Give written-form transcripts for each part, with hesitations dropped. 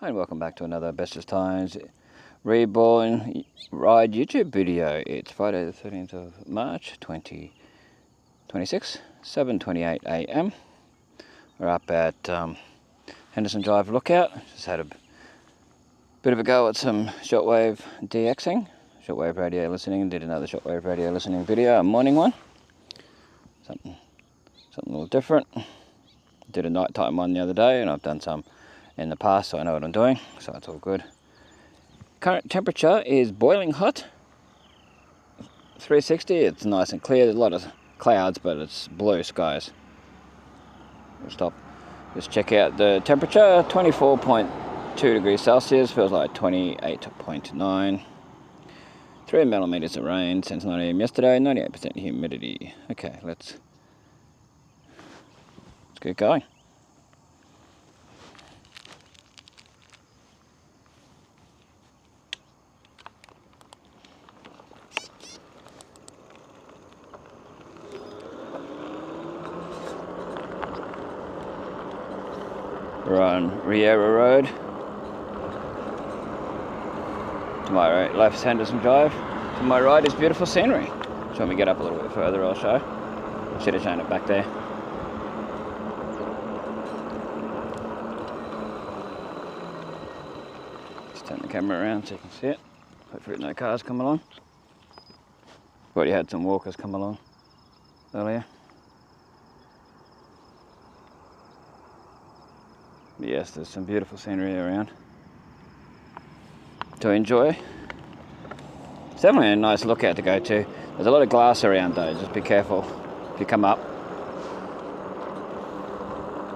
And welcome back to another Bestestimes Reborn ride YouTube video. It's Friday the 13th of March 2026, 7:28 a.m. We're up at Henderson Drive Lookout. Just had a bit of a go at some shortwave DXing, shortwave radio listening. Did another shortwave radio listening video, a morning one. Something a little different. Did a nighttime one the other day, and I've done some in the past, so I know what I'm doing, so it's all good. Current temperature is boiling hot, 360. It's nice and clear. There's a lot of clouds, but it's blue skies. We'll stop, just check out the temperature. 24.2 degrees Celsius, feels like 28.9. 3 millimeters of rain since 9 a.m. yesterday, 98% humidity. Okay, let's get going. We're on Riera Road. To my right, left's Henderson Drive. To my right is beautiful scenery. So when we get up a little bit further, I'll show. Should have shown it back there. Just turn the camera around so you can see it. Hopefully no cars come along. Already had some walkers come along earlier. Yes, there's some beautiful scenery around to enjoy. It's definitely a nice lookout to go to. There's a lot of glass around though, just be careful if you come up.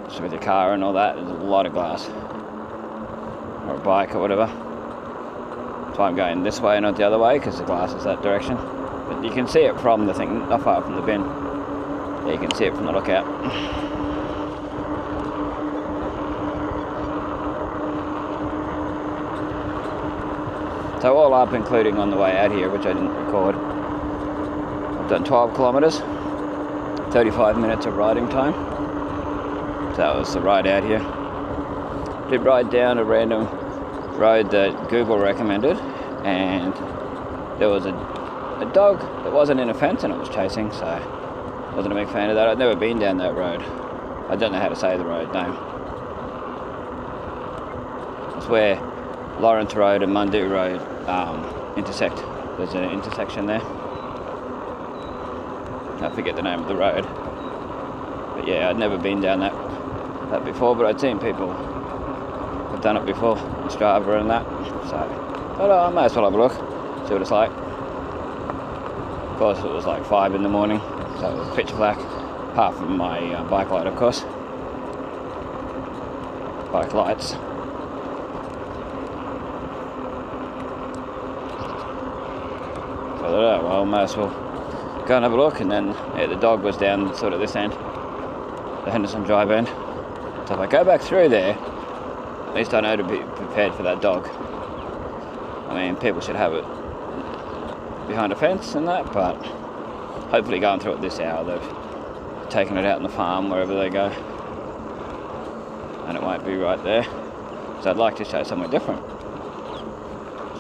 Just with your car and all that, there's a lot of glass. Or a bike or whatever. So I'm going this way, not the other way, because the glass is that direction. But you can see it from the thing, not far from the bin. Yeah, you can see it from the lookout. So all up, including on the way out here, which I didn't record, I've done 12 kilometres, 35 minutes of riding time. So that was the ride out here. Did ride down a random road that Google recommended, and there was a dog that wasn't in a fence and it was chasing, so I wasn't a big fan of that. I'd never been down that road. I don't know how to say the road name. It's where Lawrence Road and Mundu Road intersect. There's an intersection there. I forget the name of the road. But yeah, I'd never been down that before, but I'd seen people have done it before on Strava and that. So I thought, I might as well have a look, see what it's like. Of course, it was like 5 in the morning, so it was pitch black, apart from my bike light, of course. Bike lights. So I thought, well, might as well go and have a look. And then yeah, the dog was down sort of this end, the Henderson Drive end. So if I go back through there, at least I know to be prepared for that dog. I mean, people should have it behind a fence and that, but hopefully going through it this hour, they've taken it out in the farm, wherever they go, and it won't be right there. So I'd like to show somewhere different.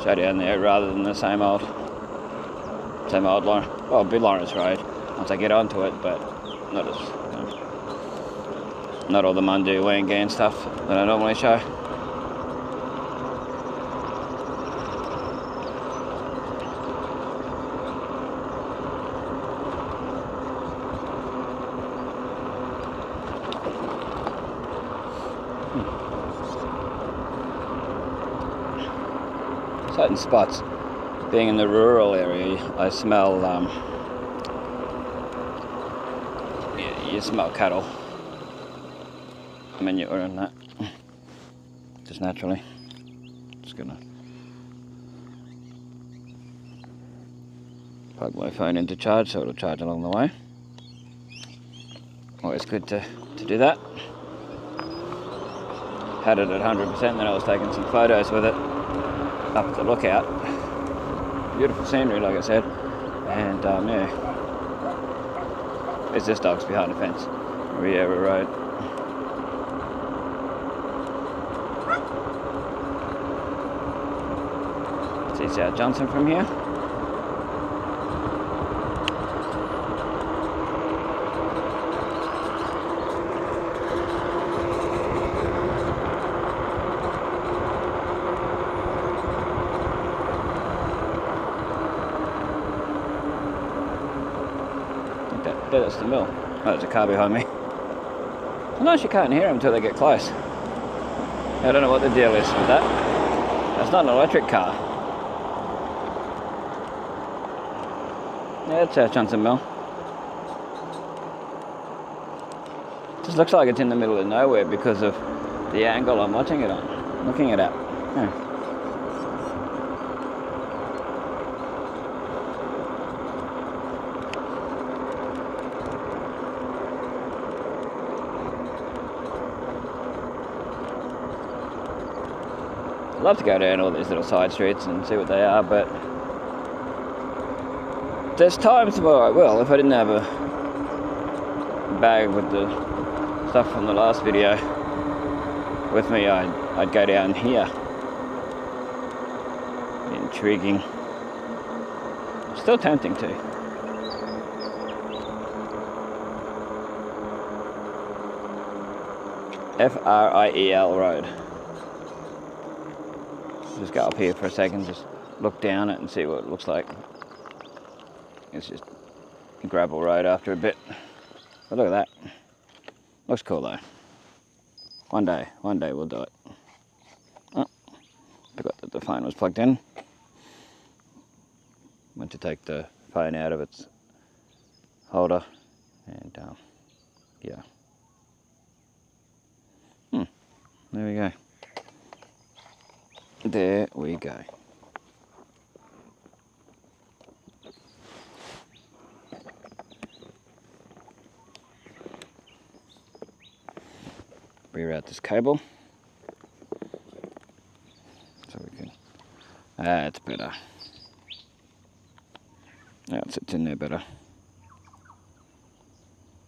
Show down there rather than the same old Lawrence, well, it'll be Lawrence Road once I get onto it, but not as, not all the Mundu, Wangan stuff that I normally show. certain spots, being in the rural area, I smell, you smell cattle, manure and that, just naturally. Just gonna plug my phone into charge so it'll charge along the way. Always good to do that. Had it at 100%, then I was taking some photos with it up at the lookout. Beautiful scenery, like I said, and yeah, there's just dogs behind the fence. Riera Road. See South Johnson from here. That's the mill. Oh, there's a car behind me. Sometimes you can't hear them until they get close. I don't know what the deal is with that. That's not an electric car. Yeah, it's South Johnson Mill. Just looks like it's in the middle of nowhere because of the angle I'm watching it on, looking it at. Yeah. I'd love to go down all these little side streets and see what they are, but there's times where I will. If I didn't have a bag with the stuff from the last video with me, I'd go down here. Intriguing. Still tempting to. Friel Road. Just go up here for a second, just look down it and see what it looks like. It's just a gravel road after a bit. But look at that. Looks cool though. One day we'll do it. Oh, forgot that the phone was plugged in. Went to take the phone out of its holder and yeah. There we go. There we go. Reroute this cable so we can. That's better. Yeah, it sits in there better.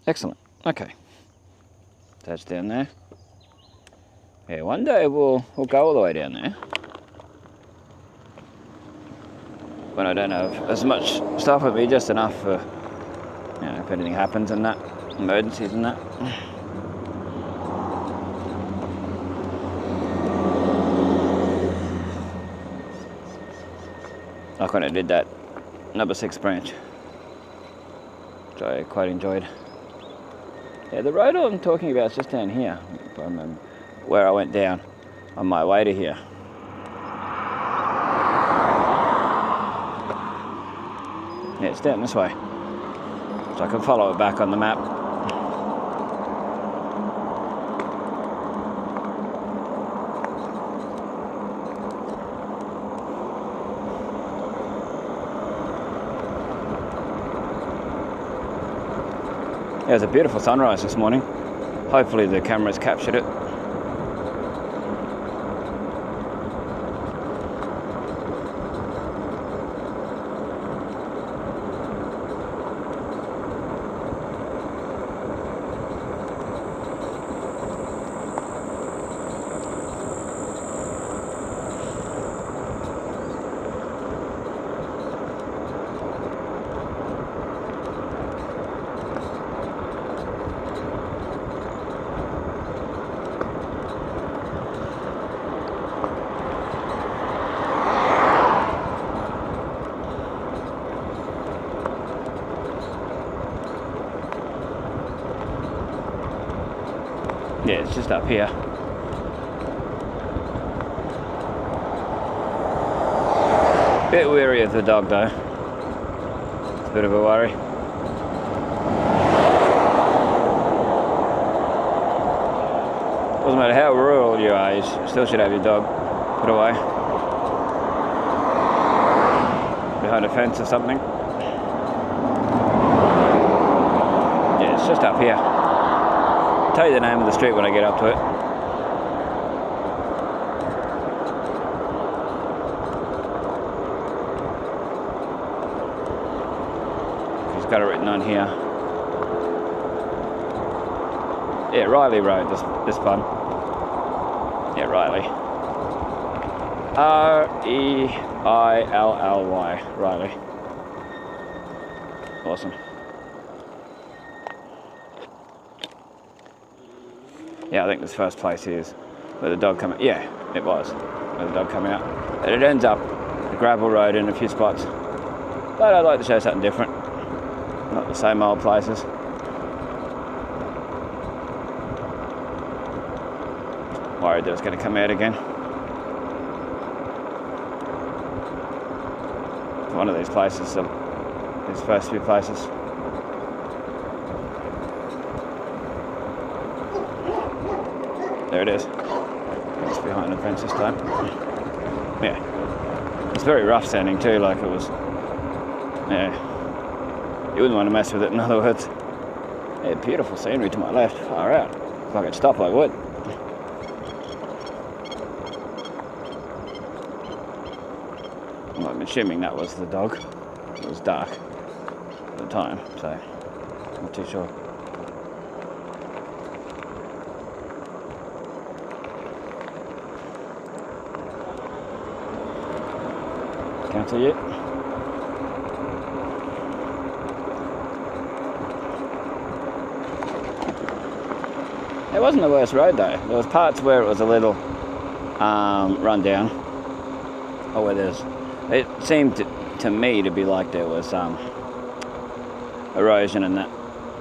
Excellent. Okay. That's down there. Yeah, one day we'll go all the way down there. When I don't have as much stuff with me, just enough for, you know, if anything happens and that, emergencies and that. Like when I did that number 6 branch, which I quite enjoyed. Yeah, the road I'm talking about is just down here, if I remember, where I went down on my way to here. Yeah, it's down this way, so I can follow it back on the map. Yeah, it was a beautiful sunrise this morning. Hopefully the cameras captured it. Yeah, it's just up here. Bit weary of the dog though. It's a bit of a worry. Doesn't matter how rural you are, you still should have your dog put away. Behind a fence or something. Yeah, it's just up here. I'll tell you the name of the street when I get up to it. It's got it written on here. Yeah, Riley Road, this one. Yeah, Riley. R-E-I-L-L-Y, Riley. Awesome. Yeah, I think this first place is where the dog coming. Yeah, it was where the dog coming out. And it ends up a gravel road in a few spots. But I'd like to show something different. Not the same old places. Worried that it's going to come out again. One of these places, these first few places. There it is. It's behind the fence this time. Yeah. It's very rough sounding too, like it was. Yeah. You wouldn't want to mess with it, in other words. Yeah, beautiful scenery to my left, far out. If I could stop, I would. Well, I'm assuming that was the dog. It was dark at the time, so I'm not too sure. Counter yet? It wasn't the worst road though. There was parts where it was a little run down, or where there's. It seemed to me to be like there was erosion and that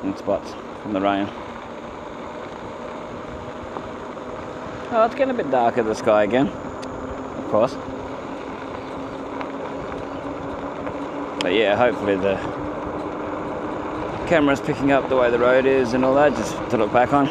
in spots from the rain. Oh, it's getting a bit darker, the sky again, of course. But yeah, hopefully the camera's picking up the way the road is and all that, just to look back on.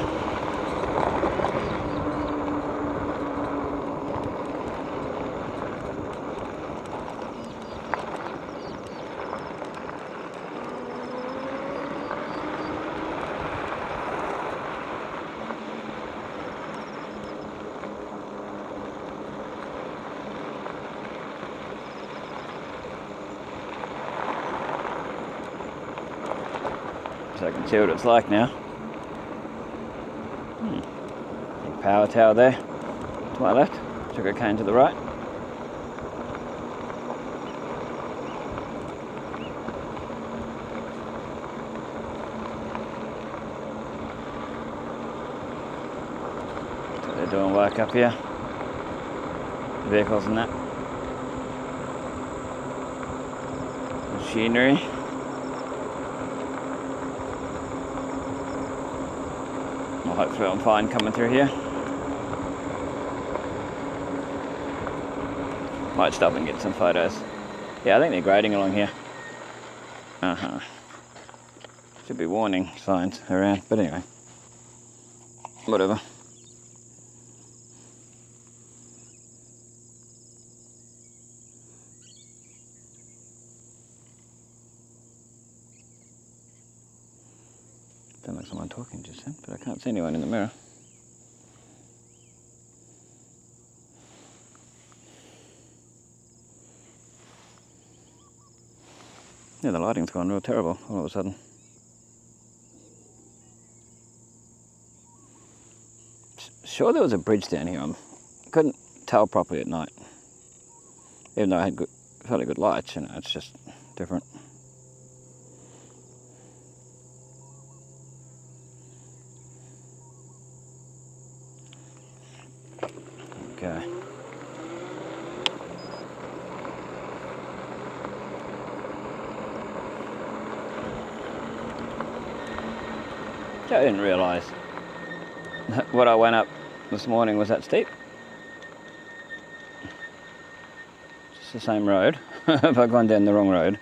So I can see what it's like now. Big power tower there to my left, sugar cane to the right. So they're doing work up here, vehicles and that. Machinery. Well, hopefully I'm fine coming through here. Might stop and get some photos. Yeah, I think they're grading along here. Should be warning signs around, but anyway. Whatever. Sounds like someone talking just then, but I can't see anyone in the mirror. Yeah, the lighting's gone real terrible all of a sudden. Sure there was a bridge down here. I couldn't tell properly at night. Even though I had fairly good lights, you know, it's just different. Okay. I didn't realise what I went up this morning was that steep. the same road. Have I gone down the wrong road?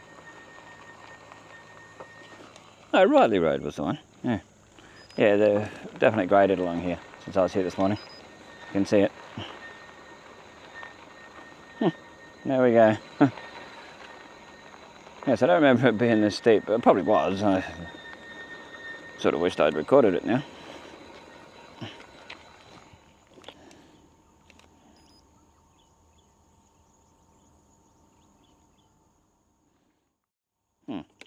No, Riley Road was the one. Yeah. Yeah, they're definitely graded along here since I was here this morning. You can see it. There we go. Yes, I don't remember it being this steep, but it probably was. I sort of wished I'd recorded it now.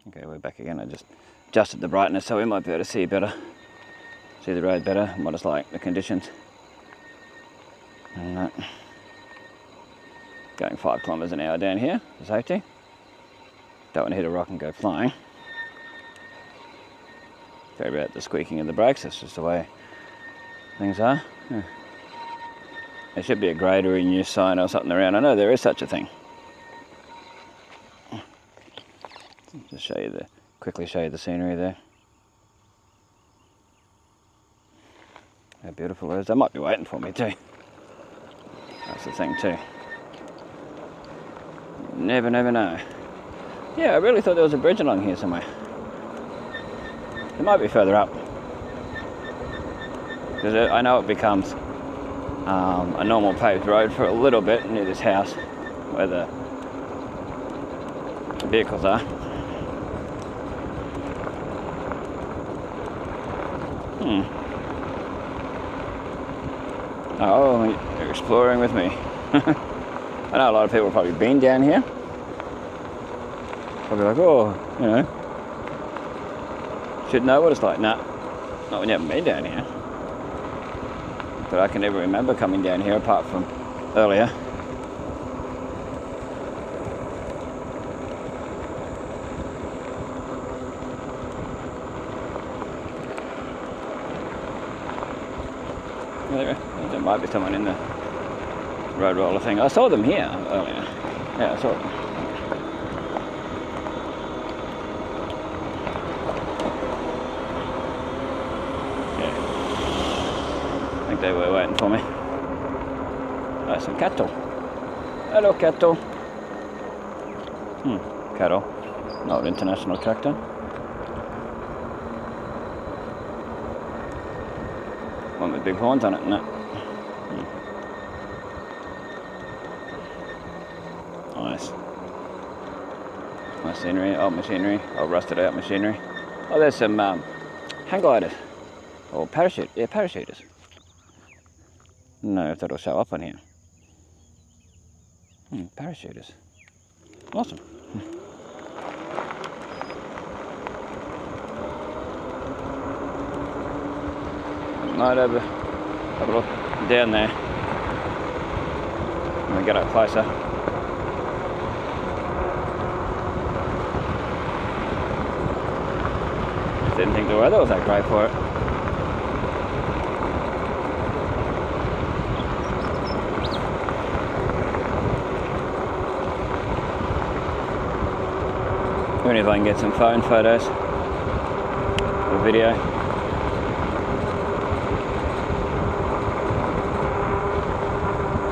Okay, we're back again. I just adjusted the brightness so we might be able to see better. See the road better and what it's like, the conditions. And going 5 kilometres an hour down here for safety. Don't want to hit a rock and go flying. Sorry about the squeaking of the brakes, that's just the way things are. Yeah. There should be a grader in use sign or something around. I know there is such a thing. Just show you quickly show you the scenery there. How beautiful it is. They might be waiting for me too. That's the thing too. Never know. Yeah, I really thought there was a bridge along here somewhere. It might be further up. Because I know it becomes a normal paved road for a little bit near this house where the vehicles are. Oh, you're exploring with me. I know a lot of people have probably been down here. Probably like, oh, you know, should know what it's like. Nah, not when you haven't been down here. But I can never remember coming down here apart from earlier. There might be someone in the road roller thing. I saw them here earlier. Yeah, I saw them. Yeah. I think they were waiting for me. Oh, some cattle. Hello, cattle. Cattle. Not international tractor. One with big horns on it, no. Nice. Nice scenery, old machinery, old rusted out machinery. Oh, there's some hang gliders. Or parachuters. No, if that'll show up on here. Parachuters. Awesome. Might have a look down there when we get up closer. Didn't think the weather was that great for it. Even if I can get some phone photos or video.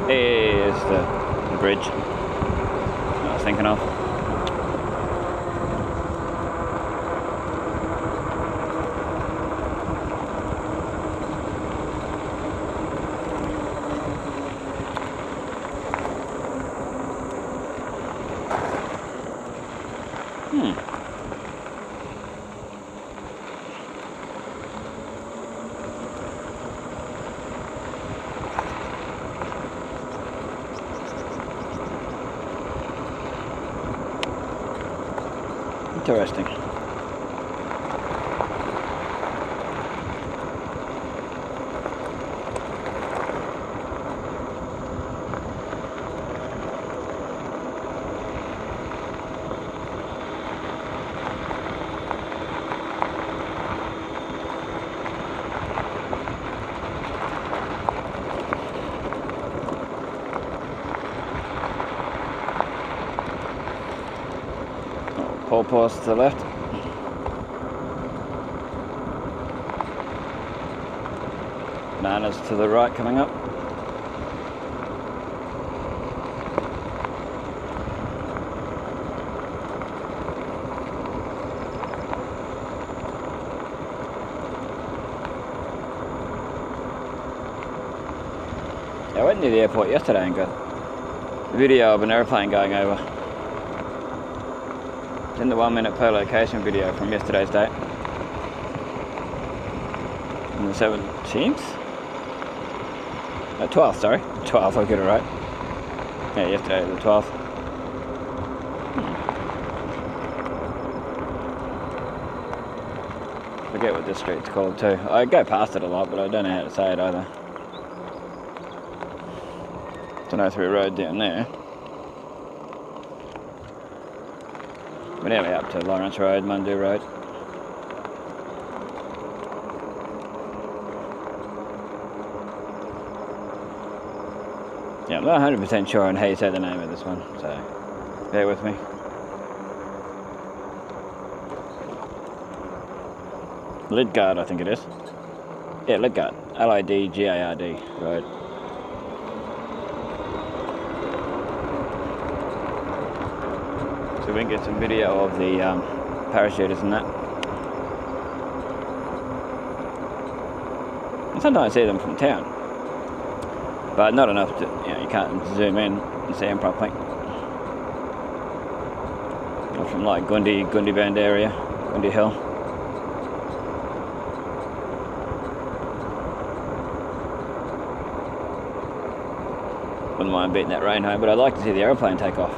Here's the bridge I was thinking of. Interesting. Pole post to the left. Bananas to the right coming up. near the airport yesterday and got a video of an airplane going over. It's in the 1 minute per location video from yesterday's date. On the 17th? No, 12th, sorry. 12th, I'll get it right. Yeah, yesterday, the 12th. I forget what this street's called too. I go past it a lot, but I don't know how to say it either. It's an O3 road down there. We're nearly up to Lawrence Road, Mundu Road. Yeah, I'm not 100% sure on how you say the name of this one, so bear with me. Lidgard, I think it is. Yeah, Lidgard. L-I-D-G-A-R-D Road. So we can get some video of the parachuters and that. And sometimes I see them from town, but not enough to, you know, you can't zoom in and see them properly. Or from like Gundi Bend area, Gundi Hill. Wouldn't mind beating that rain home, but I'd like to see the aeroplane take off.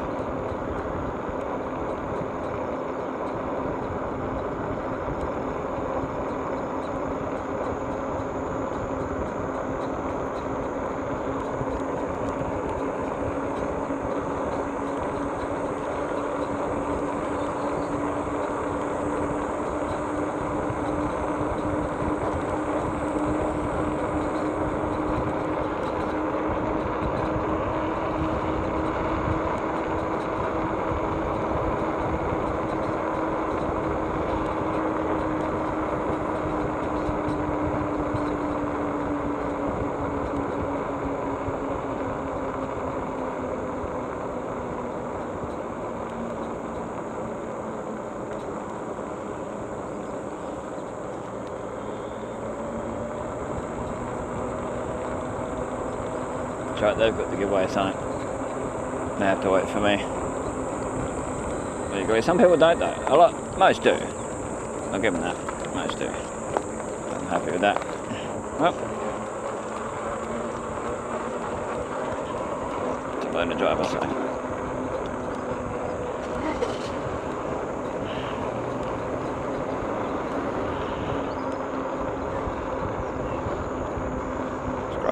Right, they've got to give away something. They have to wait for me. There you go. Some people don't though. Most do. I'll give them that. Most do. I'm happy with that. Well, it's a load of drivers, so.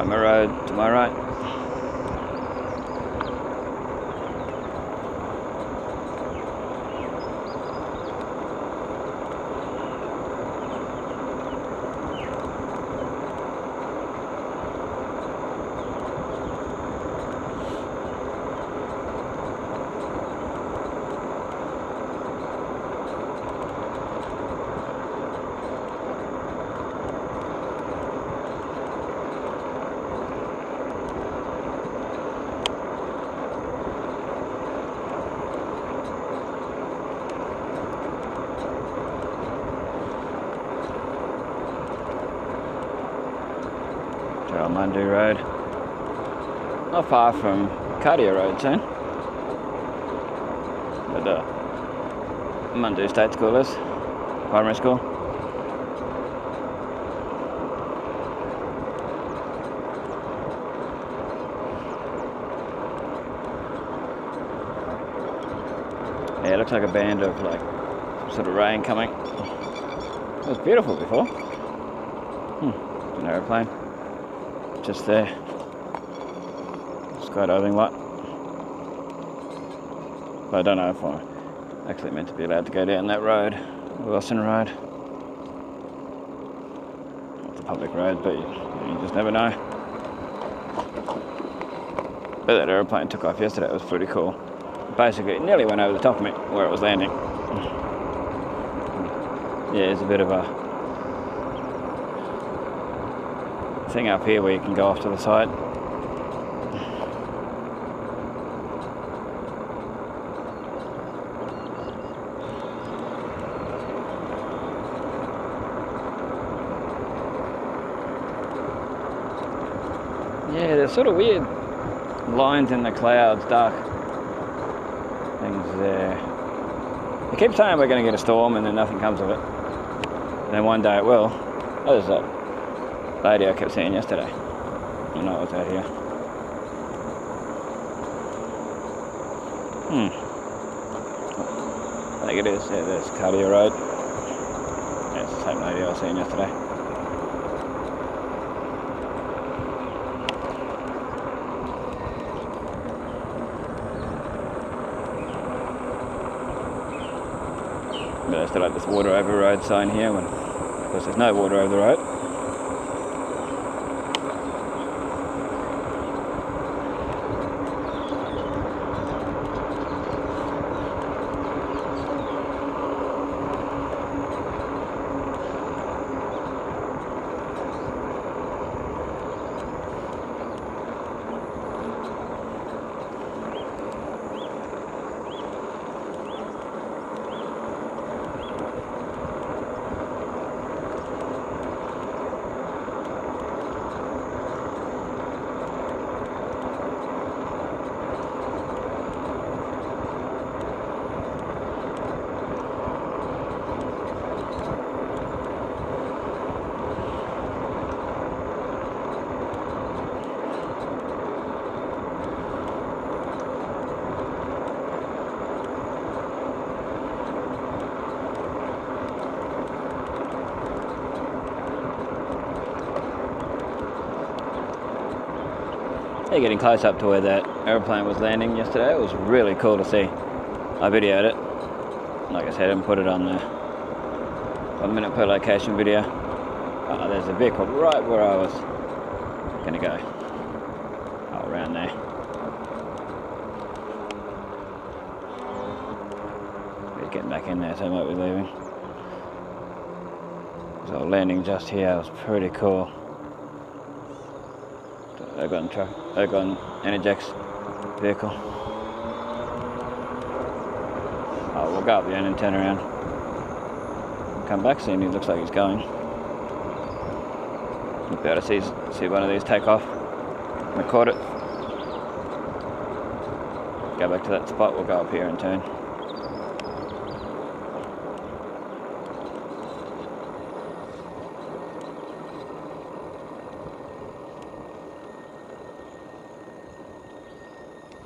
My road to my right. Mundu Road. Not far from Cardia Road soon. Where the Mundu State School is. Primary school. Yeah, it looks like a band of like sort of rain coming. It was beautiful before. An aeroplane. Just there. Skydiving light. But I don't know if I'm actually meant to be allowed to go down that road, Wilson Road. It's a public road, but you just never know. But that aeroplane took off yesterday. It was pretty cool. Basically, it nearly went over the top of me where it was landing. Yeah, it's a bit of a thing up here where you can go off to the side. Yeah, they're sort of weird lines in the clouds, dark things there. They keep saying we're going to get a storm and then nothing comes of it. And then one day it will. Oh, there's that lady I kept seeing yesterday. I know it was out here. I think it is. Yeah, there's Cardio Road. Yeah, it's the same lady I was seeing yesterday. But I still like this water over road sign here, when, of course, there's no water over the road. They're getting close up to where that aeroplane was landing yesterday. It was really cool to see. I videoed it. Like I said, and put it on the 1 minute per location video. Oh, there's a vehicle right where I was going to go. Oh, around there. He's getting back in there, so he might be leaving. So landing just here was pretty cool. Ergon Energex vehicle. Oh, we'll go up the end and turn around. Come back soon. He looks like he's going. You'll be able to see one of these take off. Record it. Go back to that spot. We'll go up here and turn.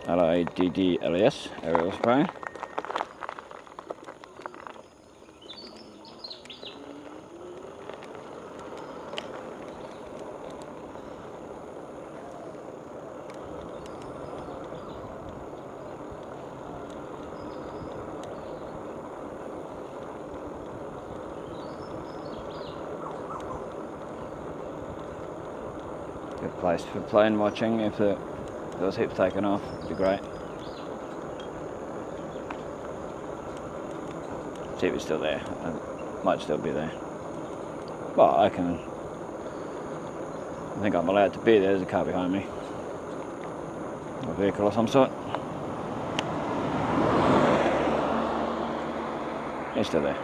LIDDLES, aerial spraying. Good place for plane watching. If there was heaps taken off, it'd be great. See if it's still there. It might still be there. Well, I think I'm allowed to be there. There's a car behind me. A vehicle of some sort. It's still there.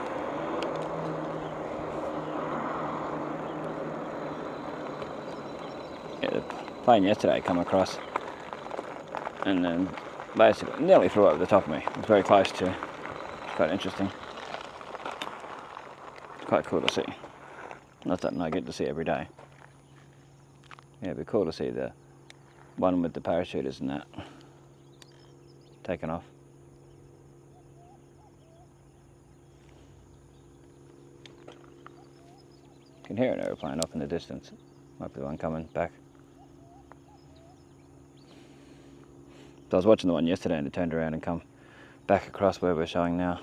Yeah, the plane yesterday come across and then basically nearly flew over the top of me. It was very close to. It's quite interesting. Quite cool to see. Not something I get to see every day. Yeah, it'd be cool to see the one with the parachuters and that taken off. You can hear an aeroplane off in the distance. Might be the one coming back. So I was watching the one yesterday and it turned around and come back across where we're showing now.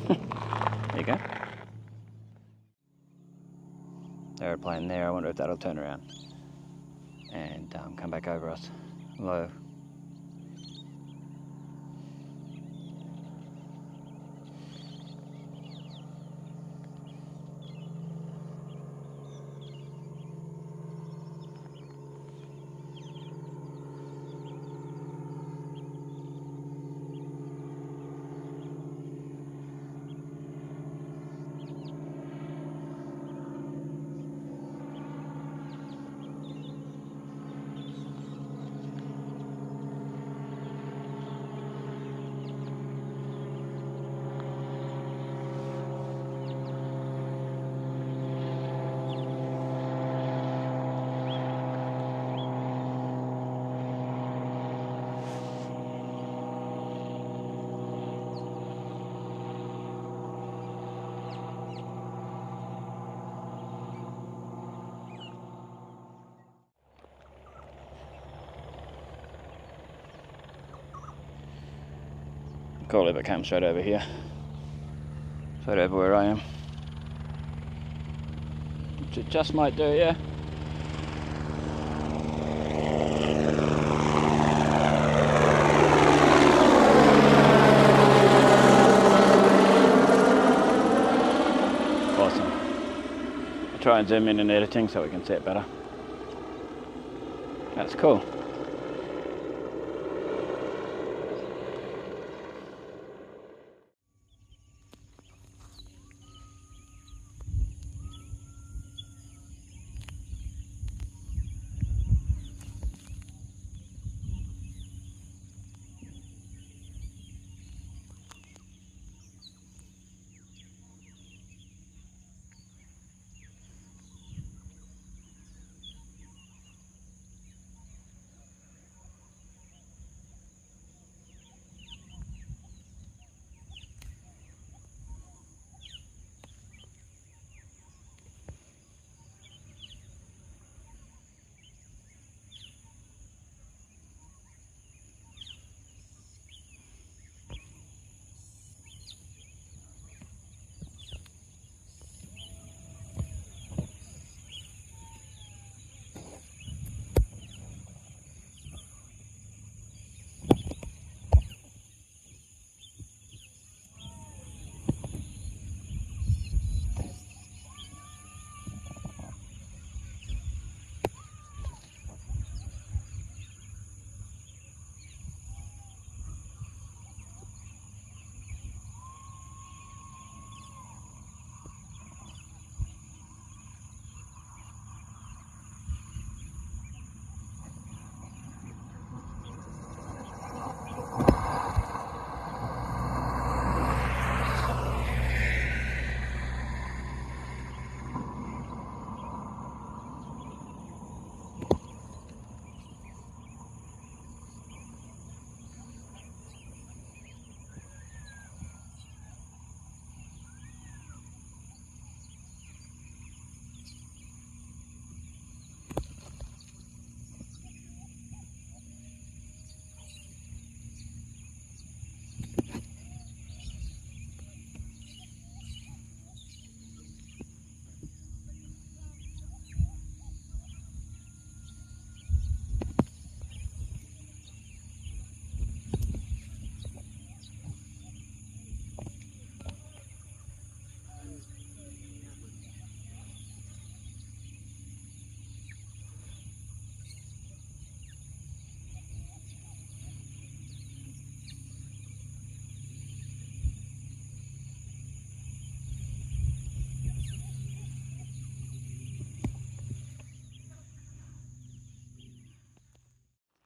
There you go. Aeroplane there. I wonder if that'll turn around and come back over us low. Cool if it came straight over here. Straight over where I am. Which it just might do, yeah. Awesome. I'll try and zoom in editing so we can see it better. That's cool.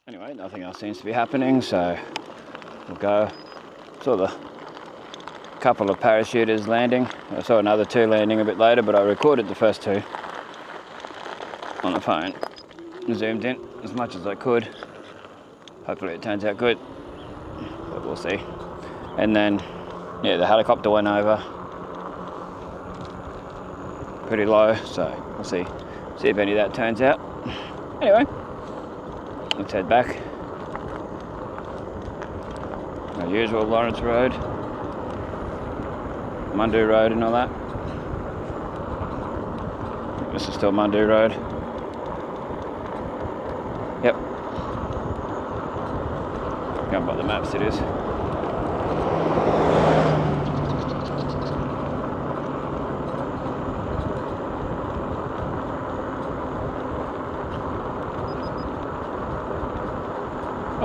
Anyway, nothing else seems to be happening, so we'll go. Saw the couple of parachuters landing. I saw another two landing a bit later, but I recorded the first two on the phone. Zoomed in as much as I could. Hopefully it turns out good, but we'll see. And then, yeah, the helicopter went over pretty low, so we'll see if any of that turns out. Anyway, let's head back. Our usual Lawrence Road, Mundu Road and all that. This is still Mundu Road. Yep. Going by the maps it is.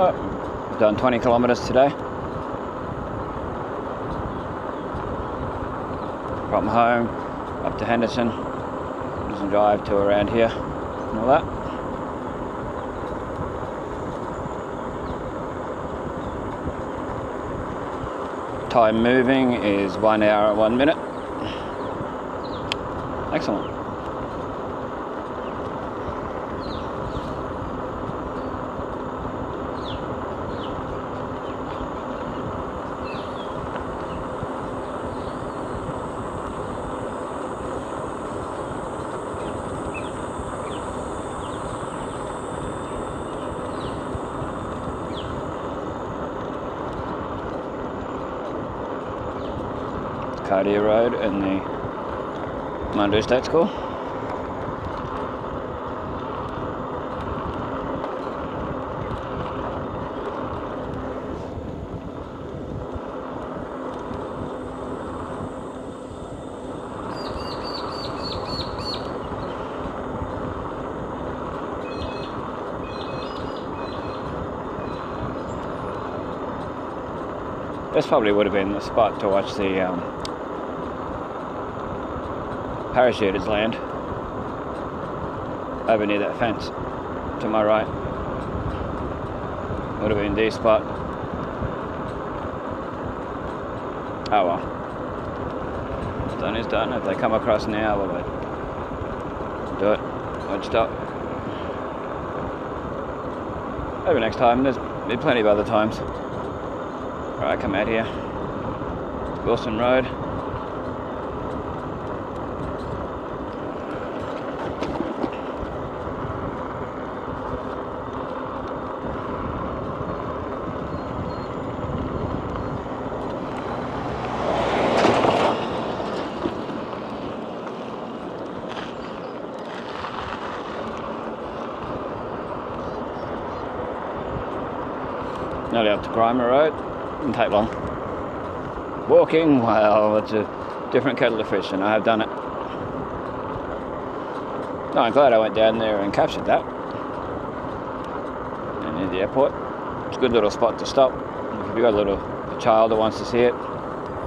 Oh, done 20 kilometers today. From home up to Henderson. Just drive to around here and all that. Time moving is 1 hour 1 minute. Excellent. Cartier Road and the Mundu State School. This probably would have been the spot to watch the parachuters land over near that fence to my right. Would have been the spot. Oh well. Done is done. If they come across now, well, they do it. Won't stop. Maybe next time. There's been plenty of other times. Alright, come out here. Wilson Road. Nearly up to Grimer Road. Didn't take long. Walking, well, it's a different kettle of fish, and I have done it. No, I'm glad I went down there and captured that. And near the airport. It's a good little spot to stop. If you've got a child that wants to see it,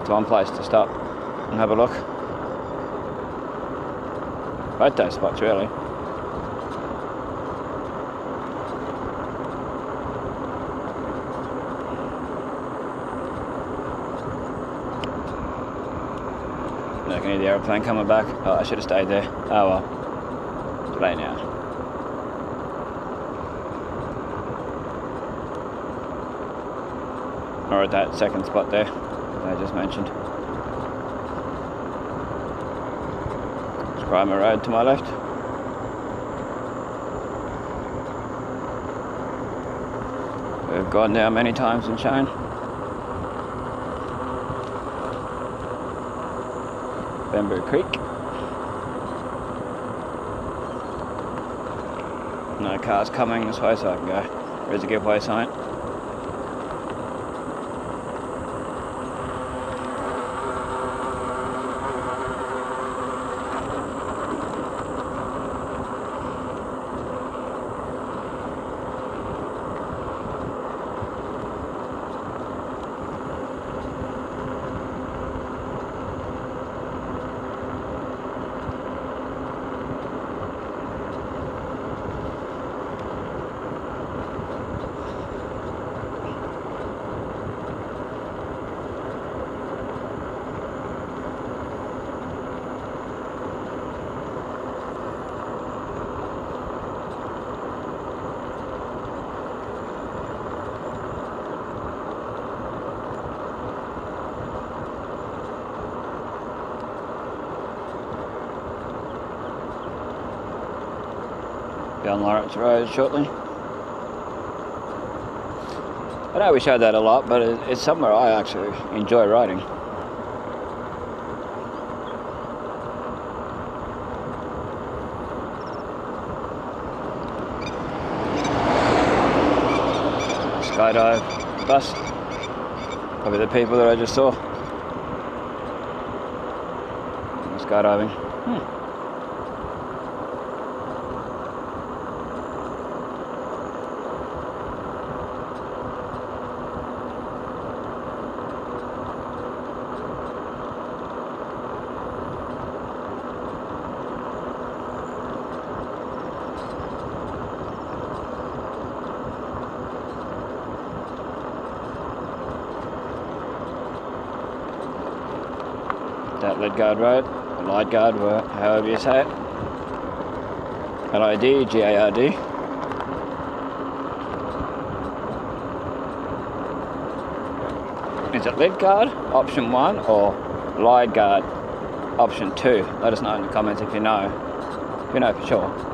it's one place to stop and have a look. Both those spots, really. I can hear the aeroplane coming back. Oh, I should have stayed there. Oh well. It's late now. Or at that second spot there that I just mentioned. It's Grimer Road to my left. We've gone down many times and shown. Bamboo Creek. No cars coming this way, so I can go. There's a giveaway sign. Down Lawrence Road shortly. I know we showed that a lot, but it's somewhere I actually enjoy riding. Skydive bus. Probably the people that I just saw. Skydiving. That Lidgard Road, or Lidgard, however you say it. L-I-D-G-A-R-D. Is it Lidgard, option 1, or Lidgard, option 2? Let us know in the comments if you know. If you know for sure.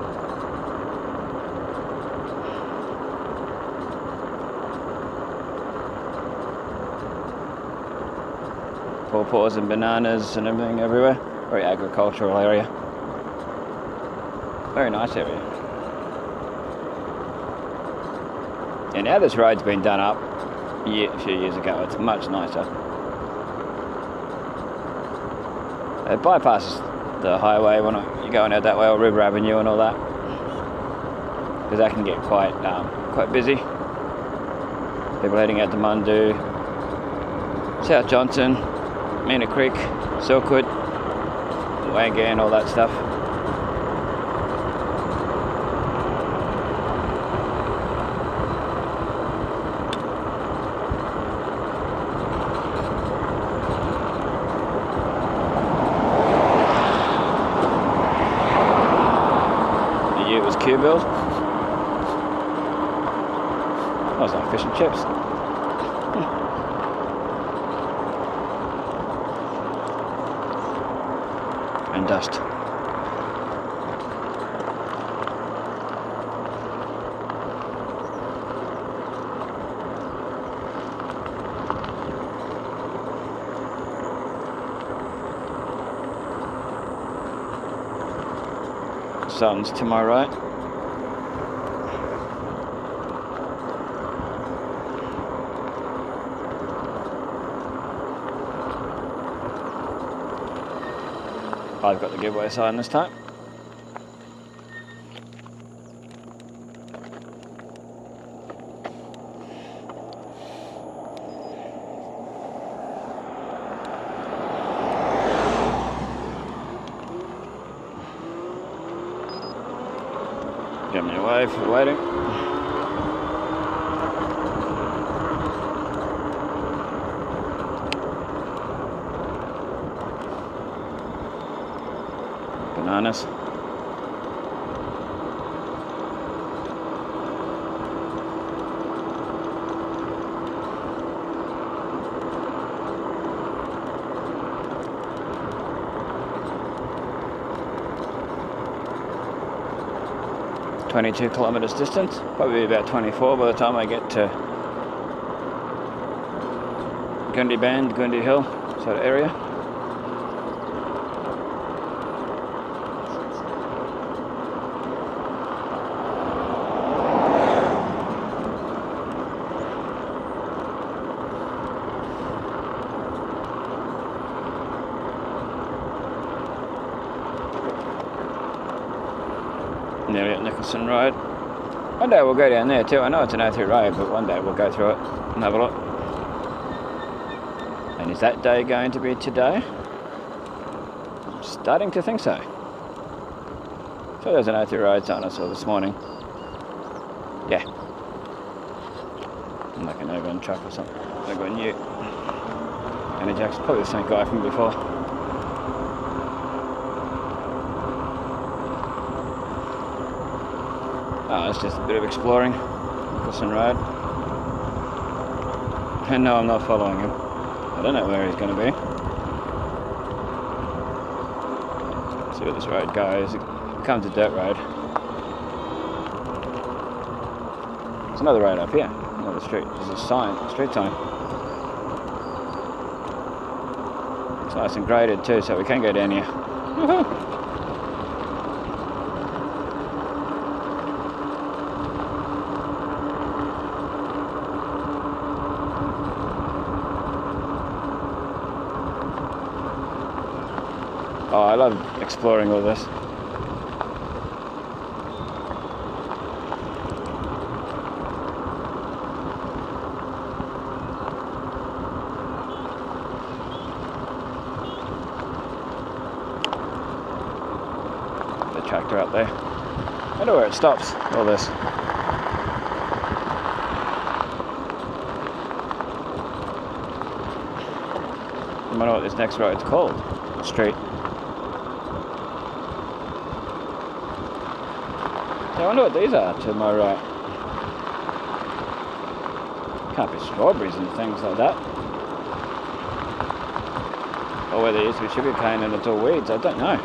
pawpaws and bananas and everything everywhere. Very agricultural area. Very nice area. And now this road's been done up a few years ago. It's much nicer. It bypasses the highway when you're going out that way, or River Avenue and all that, because that can get quite busy. People heading out to Mundu, South Johnson, Mina Creek, Silkwood, Wangan, all that stuff. It was Q-Build. That was like fish and chips. And dust. Sun's to my right. I've got the giveaway sign this time. Give me a wave for waiting. Bananas. .22 kilometres distance, probably about 24 by the time I get to Gundy Band, Gundy Hill sort of area. Nearly at Nicholson Road. One day we'll go down there too. I know it's an A3 road, but one day we'll go through it and have a look. And is that day going to be today? I'm starting to think so. So there's an A3 road sign I saw this morning. Yeah. Like an Urban truck or something. Like a new. And Jack's probably the same guy from before. Oh, it's just a bit of exploring. Nicholson Road. And no, I'm not following him. I don't know where he's going to be. Let's see where this road goes. It becomes a dirt road. There's another road up here. Another street. There's a sign, a street sign. It's nice and graded too, so we can go down here. Woohoo! Oh, I love exploring all this. The tractor up there. I wonder where it stops, all this. I wonder what this next road's called. Street. I wonder what these are to my right. Can't be strawberries and things like that. Or whether it used to be sugar cane and it's all weeds, I don't know.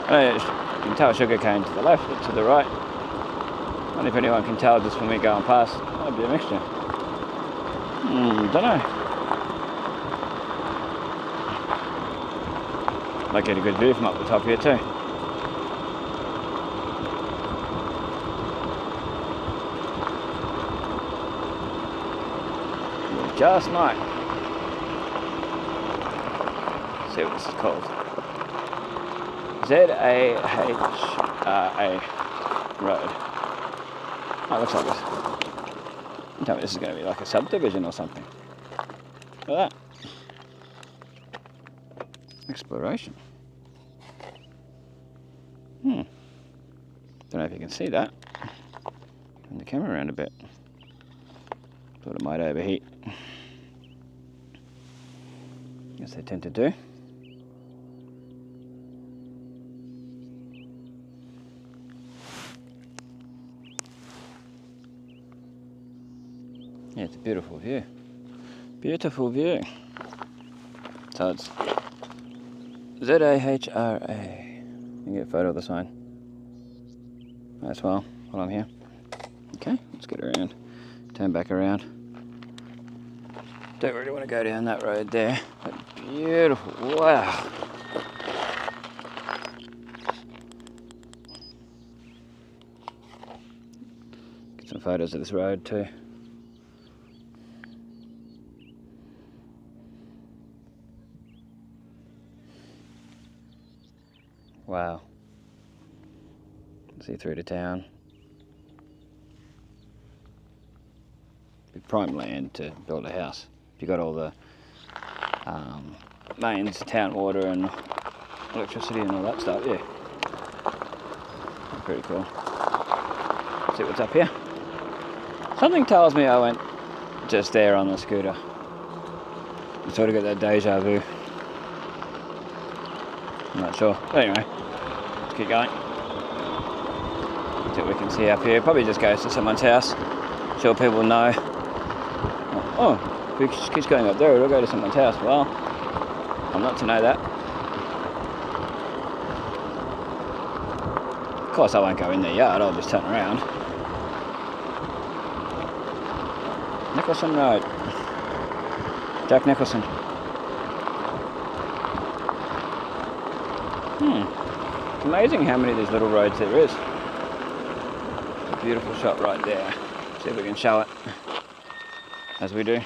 I know you can tell sugar cane to the left, but to the right. I wonder if anyone can tell just from me going past. Might be a mixture. Don't know. Might get a good view from up the top here too. We just might. Let's see what this is called. Z-A-H-R-A Road. Oh, it looks like this. Tell me this is going to be like a subdivision or something. Look at that. Exploration. Don't know if you can see that. Turn the camera around a bit. Thought it might overheat. Yes, they tend to do. Yeah, it's a beautiful view. Beautiful view. So it's Z-A-H-R-A. You can get a photo of the sign as well while I'm here. Okay, let's get around. Turn back around. Don't really want to go down that road there. But beautiful, wow. Get some photos of this road too. Wow. See through to town. Be prime land to build a house. You got all the mains, town water and electricity and all that stuff, yeah. Pretty cool. See what's up here. Something tells me I went just there on the scooter. I sort of got that deja vu. I'm not sure. But anyway, let's keep going. See what we can see up here. Probably just goes to someone's house. Sure people know. Oh, if it keeps going up there, it'll go to someone's house. Well, I'm not to know that. Of course I won't go in their yard, I'll just turn around. Nicholson Road. Jack Nicholson. It's amazing how many of these little roads there is. It's a beautiful shot right there. See if we can show it as we do.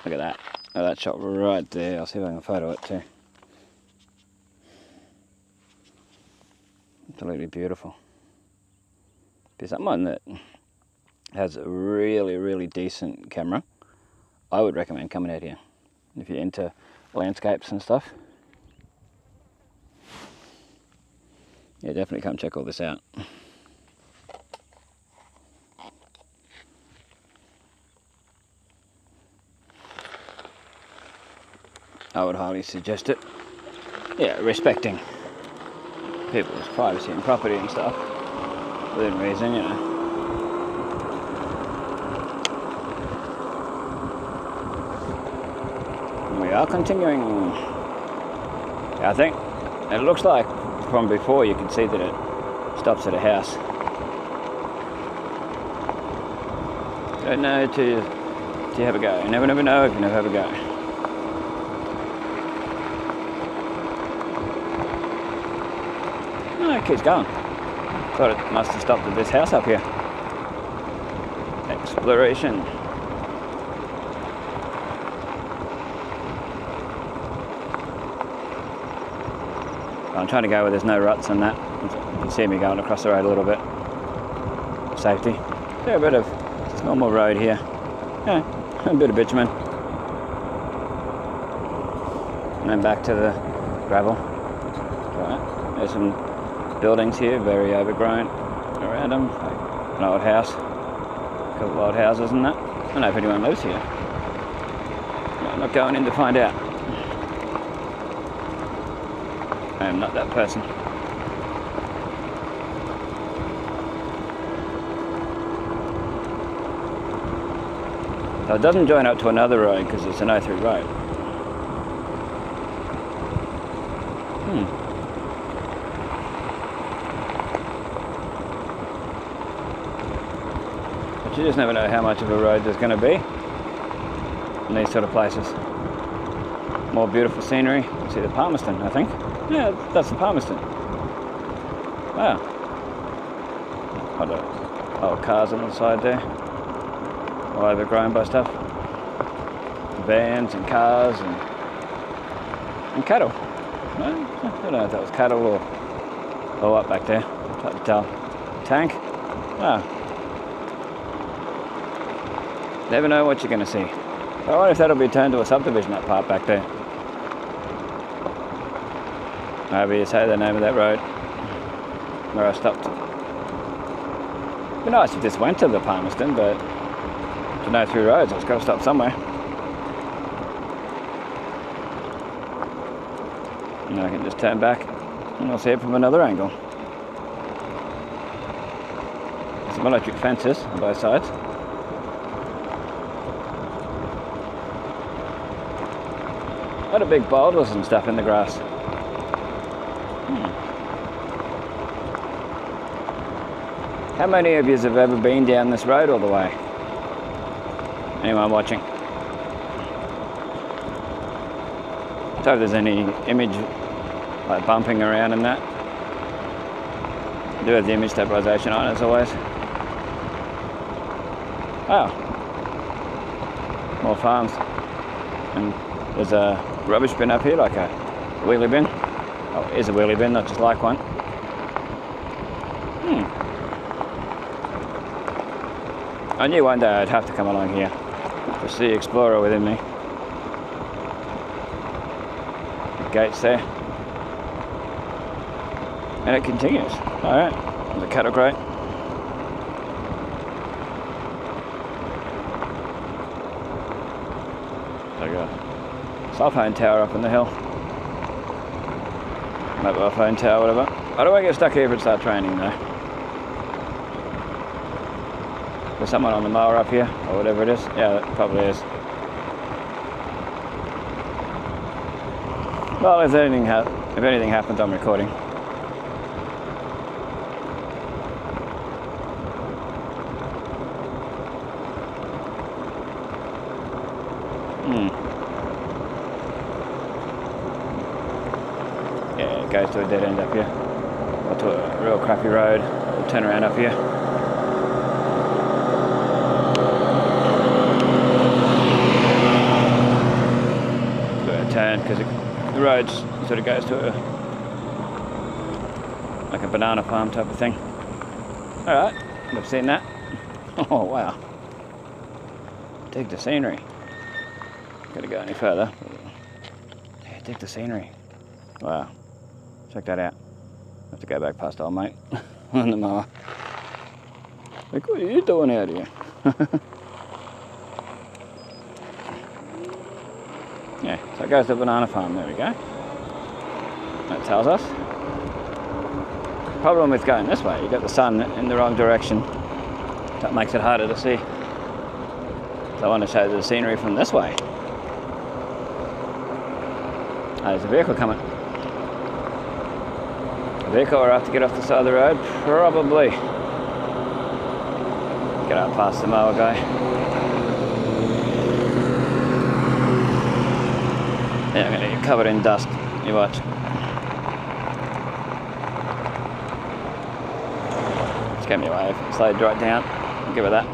Look at that. Oh, that shot right there. I'll see if I can photo it too. Absolutely beautiful. If you're someone that has a really decent camera, I would recommend coming out here. If you're into landscapes and stuff. Yeah, definitely come check all this out. I would highly suggest it. Yeah, respecting people's privacy and property and stuff within reason, you know. We are continuing. I think it looks like from before you can see that it stops at a house. Don't know till you have a go. You never know if you never have a go. No, it keeps going. Thought it must have stopped at this house up here. Exploration. I'm trying to go where there's no ruts and that. You can see me going across the road a little bit. Safety. Yeah, a bit of just normal road here. Yeah, a bit of bitumen. And then back to the gravel. Right. There's some buildings here, very overgrown around them. An old house. A couple of old houses and that. I don't know if anyone lives here. No, I'm not going in to find out. I am not that person. So it doesn't join up to another road because it's an O3 road. But you just never know how much of a road there's going to be in these sort of places. more beautiful scenery. See the Palmerston, I think. Yeah, that's the Palmerston. Wow. What the old cars on the side there. All overgrown by stuff. Vans and cars and cattle. I don't know if that was cattle or what back there. Hard to tell. Tank. Ah. Never know what you're going to see. I wonder if that'll be turned to a subdivision, that part back there. However you say the name of that road where I stopped. It'd be nice if this went to the Palmerston, but to know through roads, I've got to stop somewhere. And I can just turn back and I'll see it from another angle. Some electric fences on both sides. A lot of big boulders and stuff in the grass. How many of you have ever been down this road all the way? Anyone watching? So if there's any image like bumping around and that. I do have the image stabilisation on as always. Wow. More farms. And there's a rubbish bin up here, like a wheelie bin. Oh, it is a wheelie bin, not just like one. I knew one day I'd have to come along here. Just the explorer within me. The gates there. And it continues. Alright, there's a cattle crate. Like a cell phone tower up in the hill. Mobile phone tower, whatever. I don't want to get stuck here if it starts raining though. There's someone on the mower up here, or whatever it is. Yeah, it probably is. Well, if anything happens, I'm recording. Yeah, it goes to a dead end up here. Or to a real crappy road. We'll turn around up here. Turn because the road sort of goes to like a banana farm type of thing. Alright, I've seen that. Oh wow. Dig the scenery. Gotta go any further. Yeah, dig the scenery. Wow. Check that out. I have to go back past old mate on the mower. Like, what are you doing out here? Yeah, so it goes to the banana farm, there we go. That tells us. Problem with going this way, you got the sun in the wrong direction. That makes it harder to see. So I want to show the scenery from this way. Oh, there's a vehicle coming. A vehicle will have to get off the side of the road, probably. Get out past the mower guy. Yeah, I'm going to get covered in dust. You watch. Just give me a wave. Slowed right down. I'll give it that.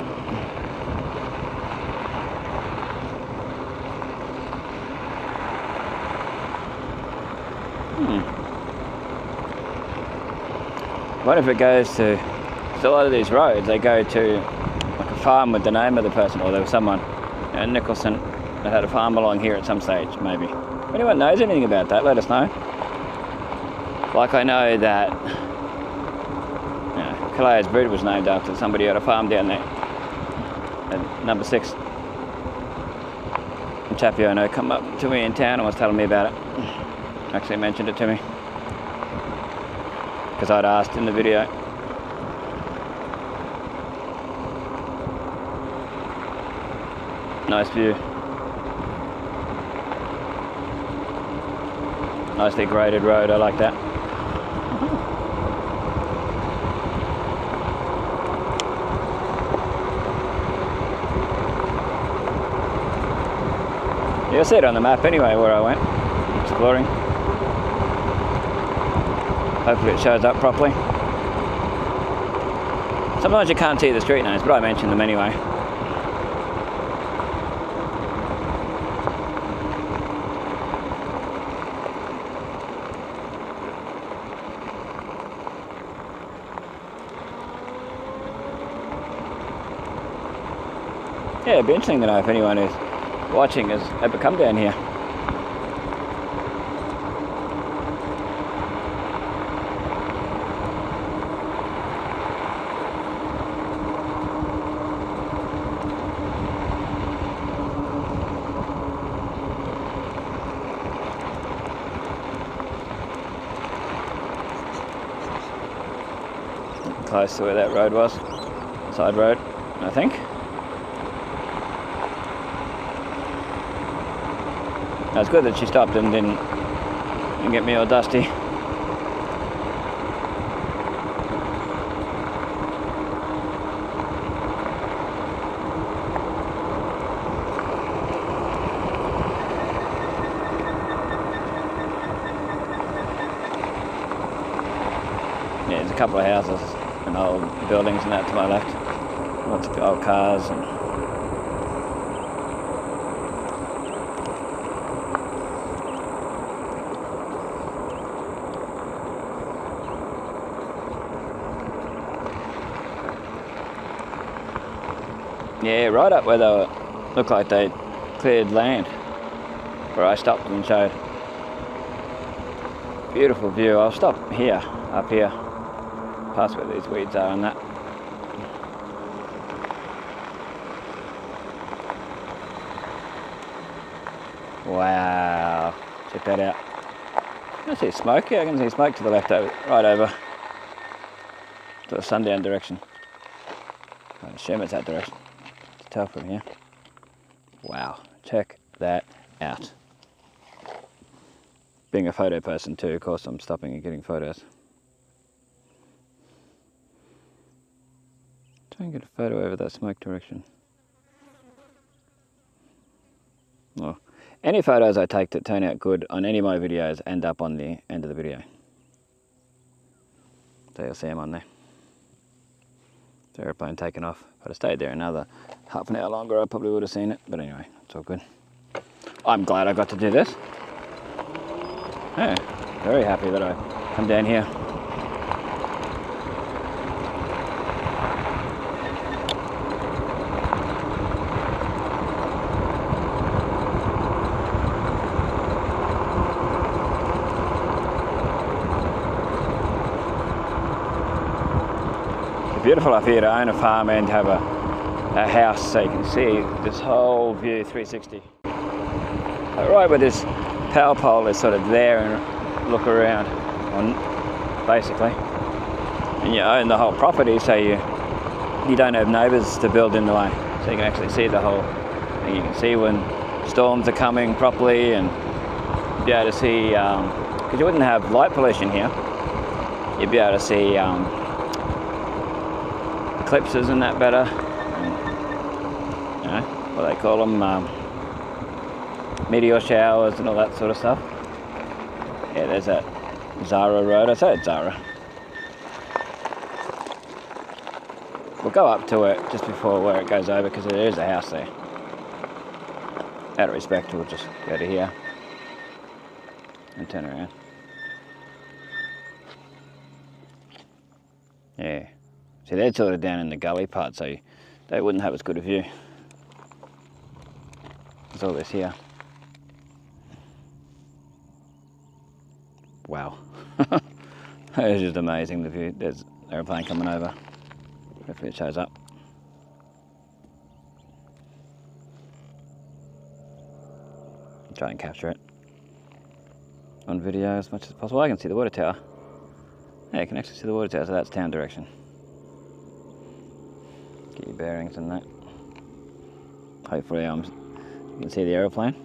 What if it goes to... So a lot of these roads, they go to like a farm with the name of the person, or there was someone, you know, Nicholson, that had a farm along here at some stage, maybe. If anyone knows anything about that, let us know. Like I know that Calaya's Boot was named after somebody who had a farm down there at number 6. And Chappie I know come up to me in town and was telling me about it. Actually mentioned it to me. Because I'd asked in the video. Nice view. Nicely graded road, I like that. You'll see it on the map anyway where I went exploring. Hopefully it shows up properly. Sometimes you can't see the street names, but I mention them anyway. Yeah, it'd be interesting to know if anyone who's watching has ever come down here. Close to where that road was, side road, I think. It's good that she stopped and didn't get me all dusty. Yeah, there's a couple of houses and old buildings and that to my left. Lots of old cars and yeah, right up where they looked like they cleared land, where I stopped and showed. Beautiful view. I'll stop here, up here, past where these weeds are and that. Wow, check that out. I see smoke. Yeah, I can see smoke to the left over, right over to the sundown direction. I assume it's that direction. Tell from here. Wow, check that out. Being a photo person too, of course I'm stopping and getting photos. Try and get a photo over that smoke direction. Well, any photos I take that turn out good on any of my videos end up on the end of the video. So you'll see them on there. The airplane taken off. If I'd have stayed there another half an hour longer, I probably would have seen it. But anyway, it's all good. I'm glad I got to do this. Yeah, very happy that I come down here. Beautiful up here to own a farm and have a house, so you can see this whole view 360. Right where this power pole is sort of there and look around on basically. And you own the whole property, so you don't have neighbours to build in the way. So you can actually see the whole thing. You can see when storms are coming properly and be able to see, because you wouldn't have light pollution here, you'd be able to see eclipses and that better, and, you know, what they call them, meteor showers and all that sort of stuff. Yeah, there's that Zara Road. I say it's Zara. We'll go up to it just before where it goes over because there is a house there. Out of respect, we'll just go to here and turn around. Yeah. See, they're sort of down in the gully part, so they wouldn't have as good a view. There's all this here. Wow. It's just amazing, the view. There's an aeroplane coming over. Hopefully it shows up. Try and capture it on video as much as possible. I can see the water tower. Yeah, you can actually see the water tower, so that's town direction. Get your bearings and that. Hopefully you can see the aeroplane.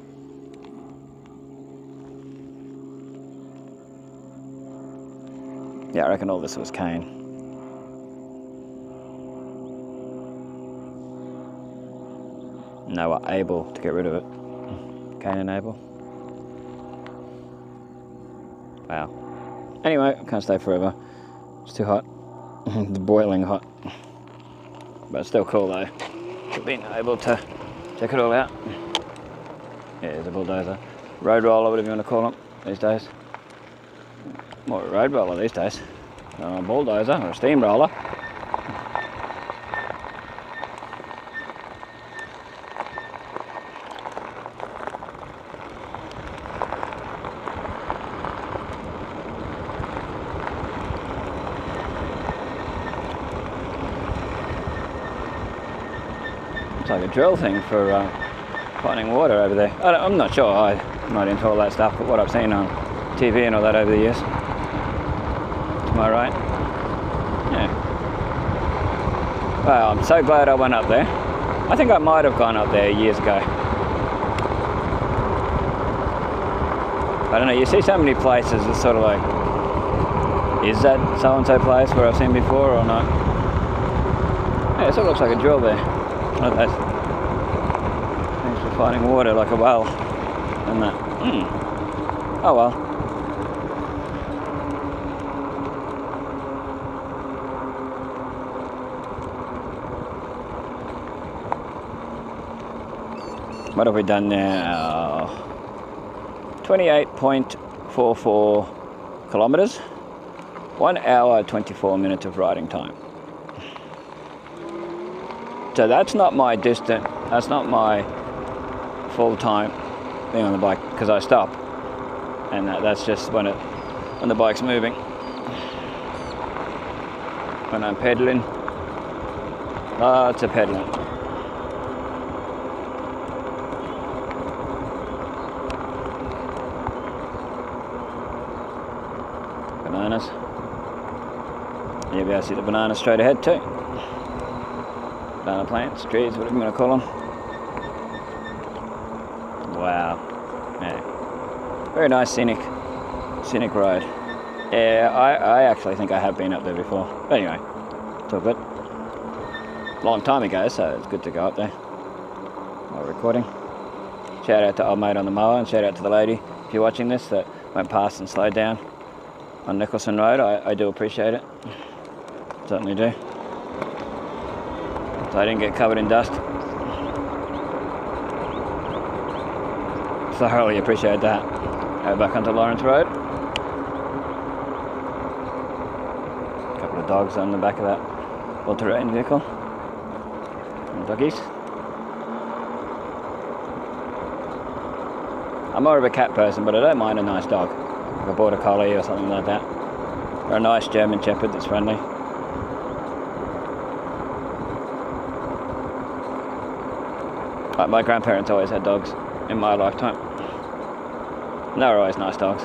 Yeah, I reckon all this was cane. And they were able to get rid of it. Cain and Abel. Wow. Anyway, I can't stay forever. It's too hot. It's boiling hot. But it's still cool though. Being able to check it all out. Yeah, there's a bulldozer. Road roller, whatever you want to call them these days. More a road roller these days. A bulldozer or a steamroller. It's like a drill thing for finding water over there. I'm not sure, I'm not into all that stuff, but what I've seen on TV and all that over the years. Am I right? Yeah. Well, I'm so glad I went up there. I think I might have gone up there years ago. I don't know, you see so many places, it's sort of like, is that so-and-so place where I've seen before or not? Yeah, it sort of looks like a drill there. One of those things for finding water, like a well and that. Oh well. What have we done now? 28.44 kilometers. 1 hour 24 minutes of riding time. So that's not my distance, that's not my full time thing on the bike, because I stop, and that's just when the bike's moving. When I'm pedaling, lots of pedaling. Bananas. You'll be able to see the bananas straight ahead too. Banana plants, trees, whatever you want to call them. Wow. Yeah. Very nice scenic ride. Yeah, I actually think I have been up there before. But anyway, it's all good. Long time ago, so it's good to go up there while recording. Shout out to old mate on the mower, and shout out to the lady, if you're watching this, that went past and slowed down on Nicholson Road. I do appreciate it. Certainly do. So I didn't get covered in dust. Thoroughly appreciate that. Go back onto Lawrence Road. A couple of dogs on the back of that all-terrain vehicle. And doggies. I'm more of a cat person, but I don't mind a nice dog. Like a border collie or something like that. Or a nice German shepherd that's friendly. Like my grandparents always had dogs in my lifetime. And they were always nice dogs.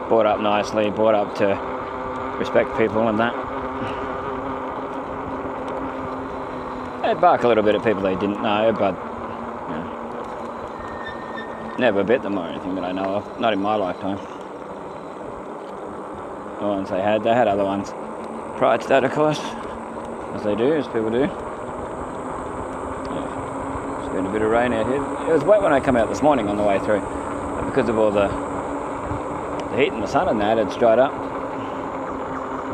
Brought up nicely, brought up to respect people and that. They'd bark a little bit at people they didn't know, but you know, never bit them or anything that I know of. Not in my lifetime. The ones they had other ones prior to that, of course. As they do, as people do. Yeah. It's been a bit of rain out here. It was wet when I come out this morning on the way through. But because of all the heat and the sun and that, it's dried up.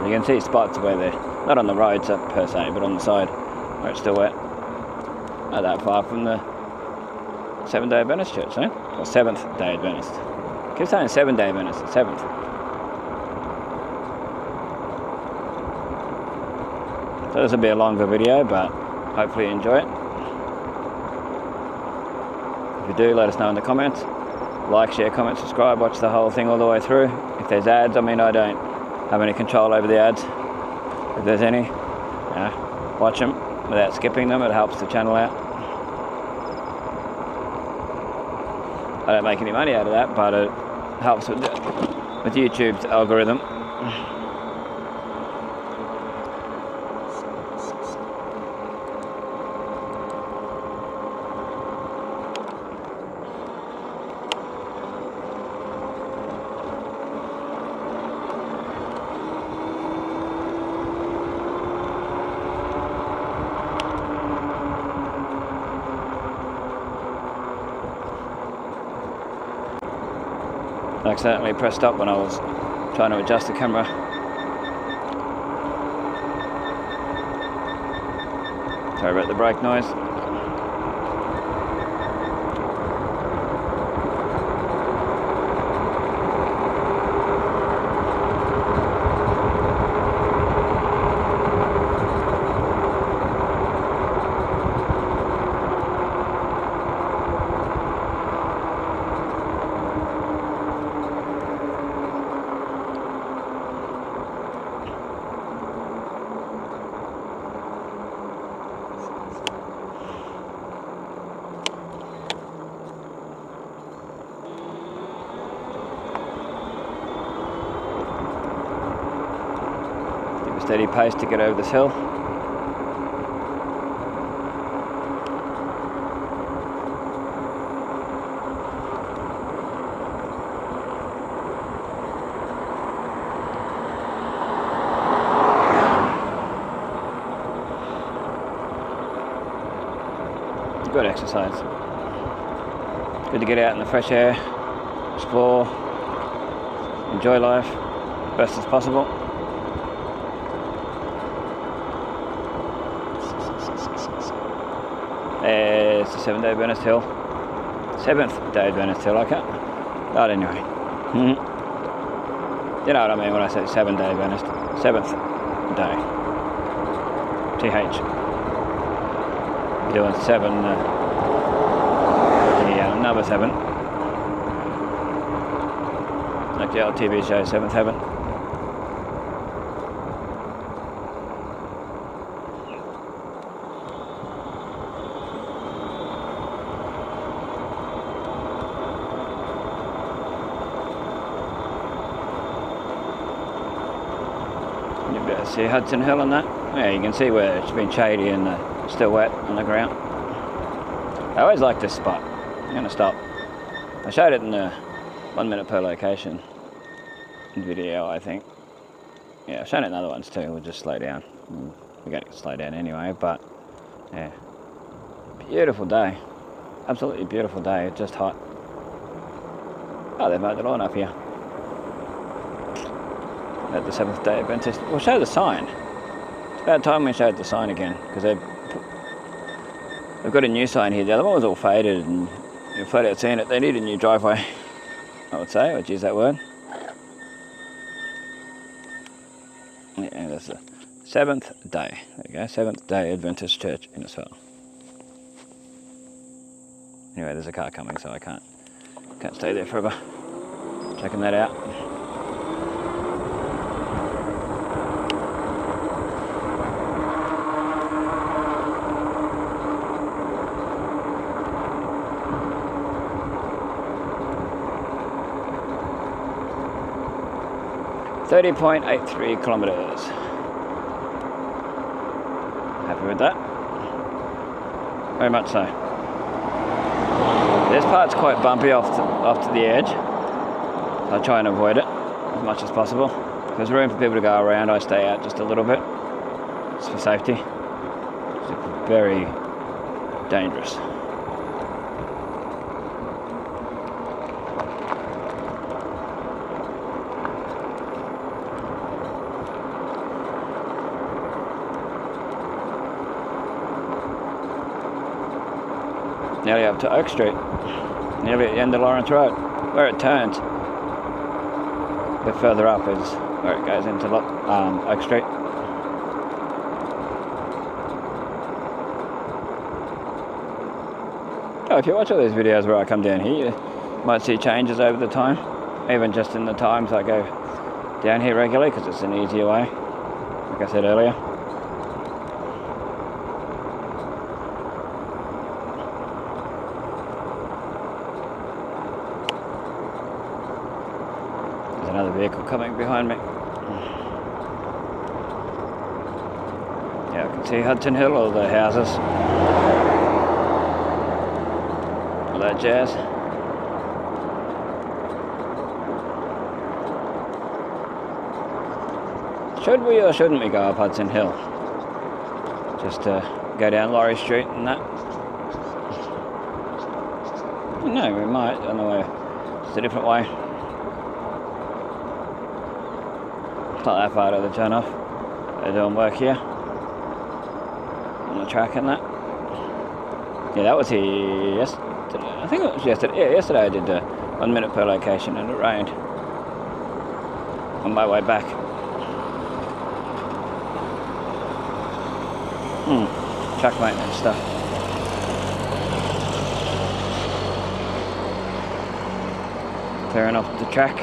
You can see spots where they're not on the roads per se, but on the side where it's still wet. Not that far from the Seventh-day Adventist church, eh? Or Seventh-day Adventist. I keep saying 7-day Adventist, it's 7th. So this will be a longer video, but hopefully you enjoy it. If you do, let us know in the comments. Like, share, comment, subscribe, watch the whole thing all the way through. If there's ads, I mean, I don't have any control over the ads. If there's any, watch them without skipping them. It helps the channel out. I don't make any money out of that, but it helps with YouTube's algorithm. accidentally pressed stop when I was trying to adjust the camera. Sorry about the brake noise. Steady pace to get over this hill. Good exercise. Good to get out in the fresh air, explore, enjoy life best as possible. It's the 7th day Adventist hill. 7th day Adventist hill, I can't. But anyway. You know what I mean when I say 7th day Adventist. 7th day. TH. Doing 7, number 7. Like the old TV show, 7th Heaven. See Hudson Hill and that? Yeah, you can see where it's been shady and still wet on the ground. I always like this spot. I'm going to stop. I showed it in the 1 minute per location video, I think. Yeah, I've shown it in other ones too. We'll just slow down. We're going to slow down anyway, but yeah. Beautiful day. Absolutely beautiful day. It's just hot. Oh, they've mowed the lawn up here. At the 7th day Adventist. We'll show the sign. It's about time we showed the sign again, because they've got a new sign here. The other one was all faded and you're flat out seeing it. They need a new driveway, I would say. I'd use that word. Yeah, that's the 7th day. There you go, 7th day Adventist Church in Innisfail. Anyway, there's a car coming, so I can't stay there forever. Checking that out. .83 kilometres. Happy with that? Very much so. This part's quite bumpy off to the edge. I'll try and avoid it as much as possible. If there's room for people to go around, I stay out just a little bit. Just for safety. It's very dangerous. Nearly up to Oak Street, nearly at the end of Lawrence Road, where it turns. A bit further up is where it goes into Oak Street. Oh, if you watch all these videos where I come down here, you might see changes over the time, even just in the times I go down here regularly, because it's an easier way, like I said earlier. Another vehicle coming behind me. Yeah, I can see Hudson Hill, all the houses, all that jazz. Should we or shouldn't we go up Hudson Hill? Just go down Laurie Street and that? No, we might, on the way. It's a different way. not that far to the turn off. They're doing work here on the track and that. Yeah, that was here yesterday. I think it was yesterday. Yeah, yesterday I did 1 minute per location and it rained on my way back. Track maintenance stuff. Clearing off the track.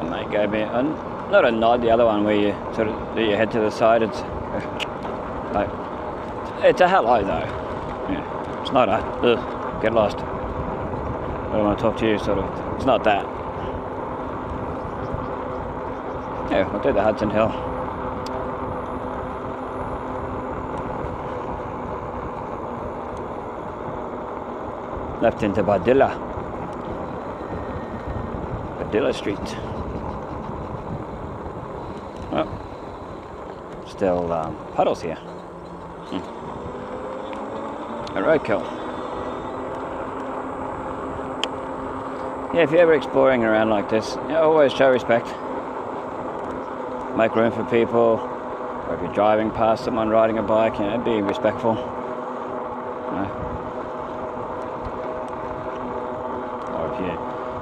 And mate gave me not a nod, the other one where you sort of do your head to the side. It's like, it's a hello though. Yeah, it's not a get lost. I don't want to talk to you sort of. It's not that. Yeah, we'll do the Hudson Hill. Left into Badilla Street. Well, still puddles here. A roadkill. Yeah, if you're ever exploring around like this, you know, always show respect. Make room for people. Or if you're driving past someone riding a bike, you know, be respectful. You know.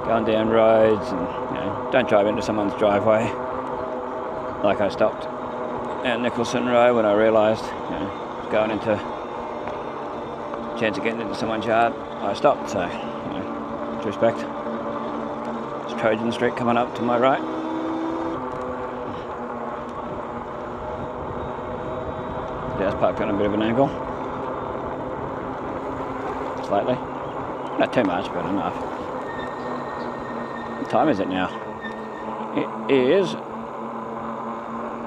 Going down roads and, you know, don't drive into someone's driveway. Like I stopped at Nicholson Road when I realised, you know, I was going into chance of getting into someone's yard. I stopped, so, you know, with respect. It's Trojan Street coming up to my right. Yeah, it's parked on a bit of an angle. Slightly. Not too much, but enough. What time is it now? It is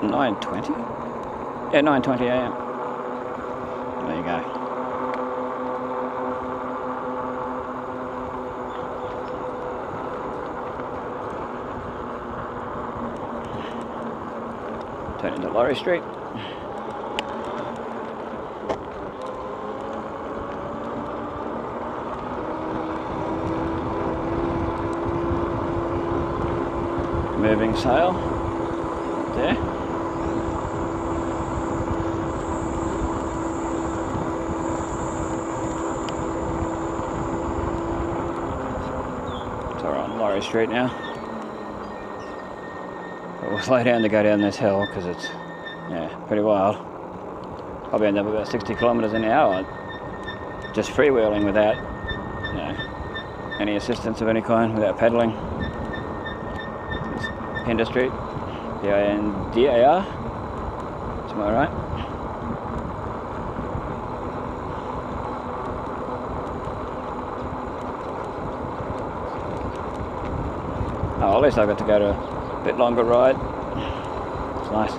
9:20? Yeah, 9:20 AM. There you go. Turn into Laurie Street. Moving sail there. So we're on Laurie Street now. But we'll slow down to go down this hill because it's, yeah, pretty wild. Probably end up about 60 kilometres an hour. Just freewheeling without, you know, any assistance of any kind, without pedalling. Pender Street, P-I-N-D-A-R, am I right? Oh, at least I got to go to a bit longer ride. It's nice.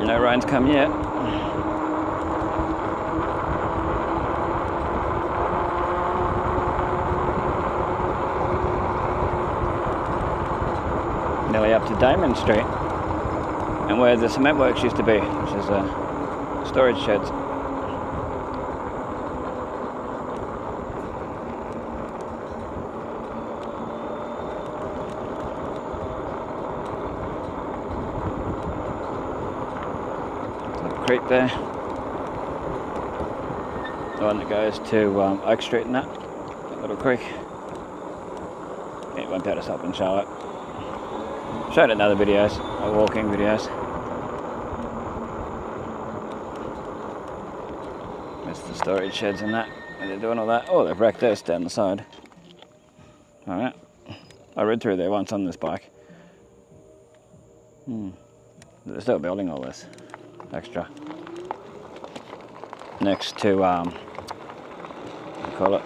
No rain's come yet. Nearly up to Damon Street, and where the cement works used to be, which is storage sheds. Little creek there, the one that goes to Oak Street and that little creek. It won't be able to stop and show it. Showed it in other videos, walking videos. That's the storage sheds and that, and they're doing all that. Oh, they've wrecked this down the side. Alright, I rode through there once on this bike. They're still building all this extra. Next to, what do you call it?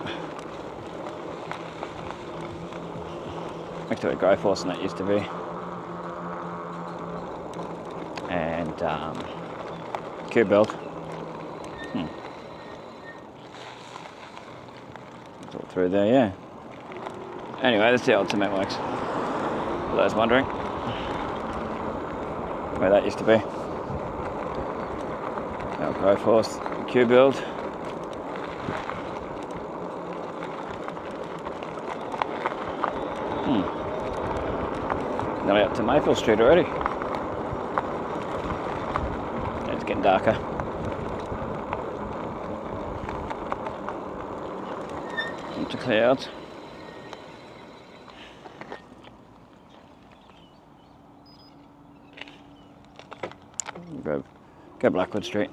Next to where Growth Force and that used to be. And Q build. It's all through there, yeah. Anyway, that's the old cement works. For those wondering where that used to be. Now Growth Force, Q build. Nearly up to Maple Street already. It's getting darker. Into clouds. Go Blackwood Street.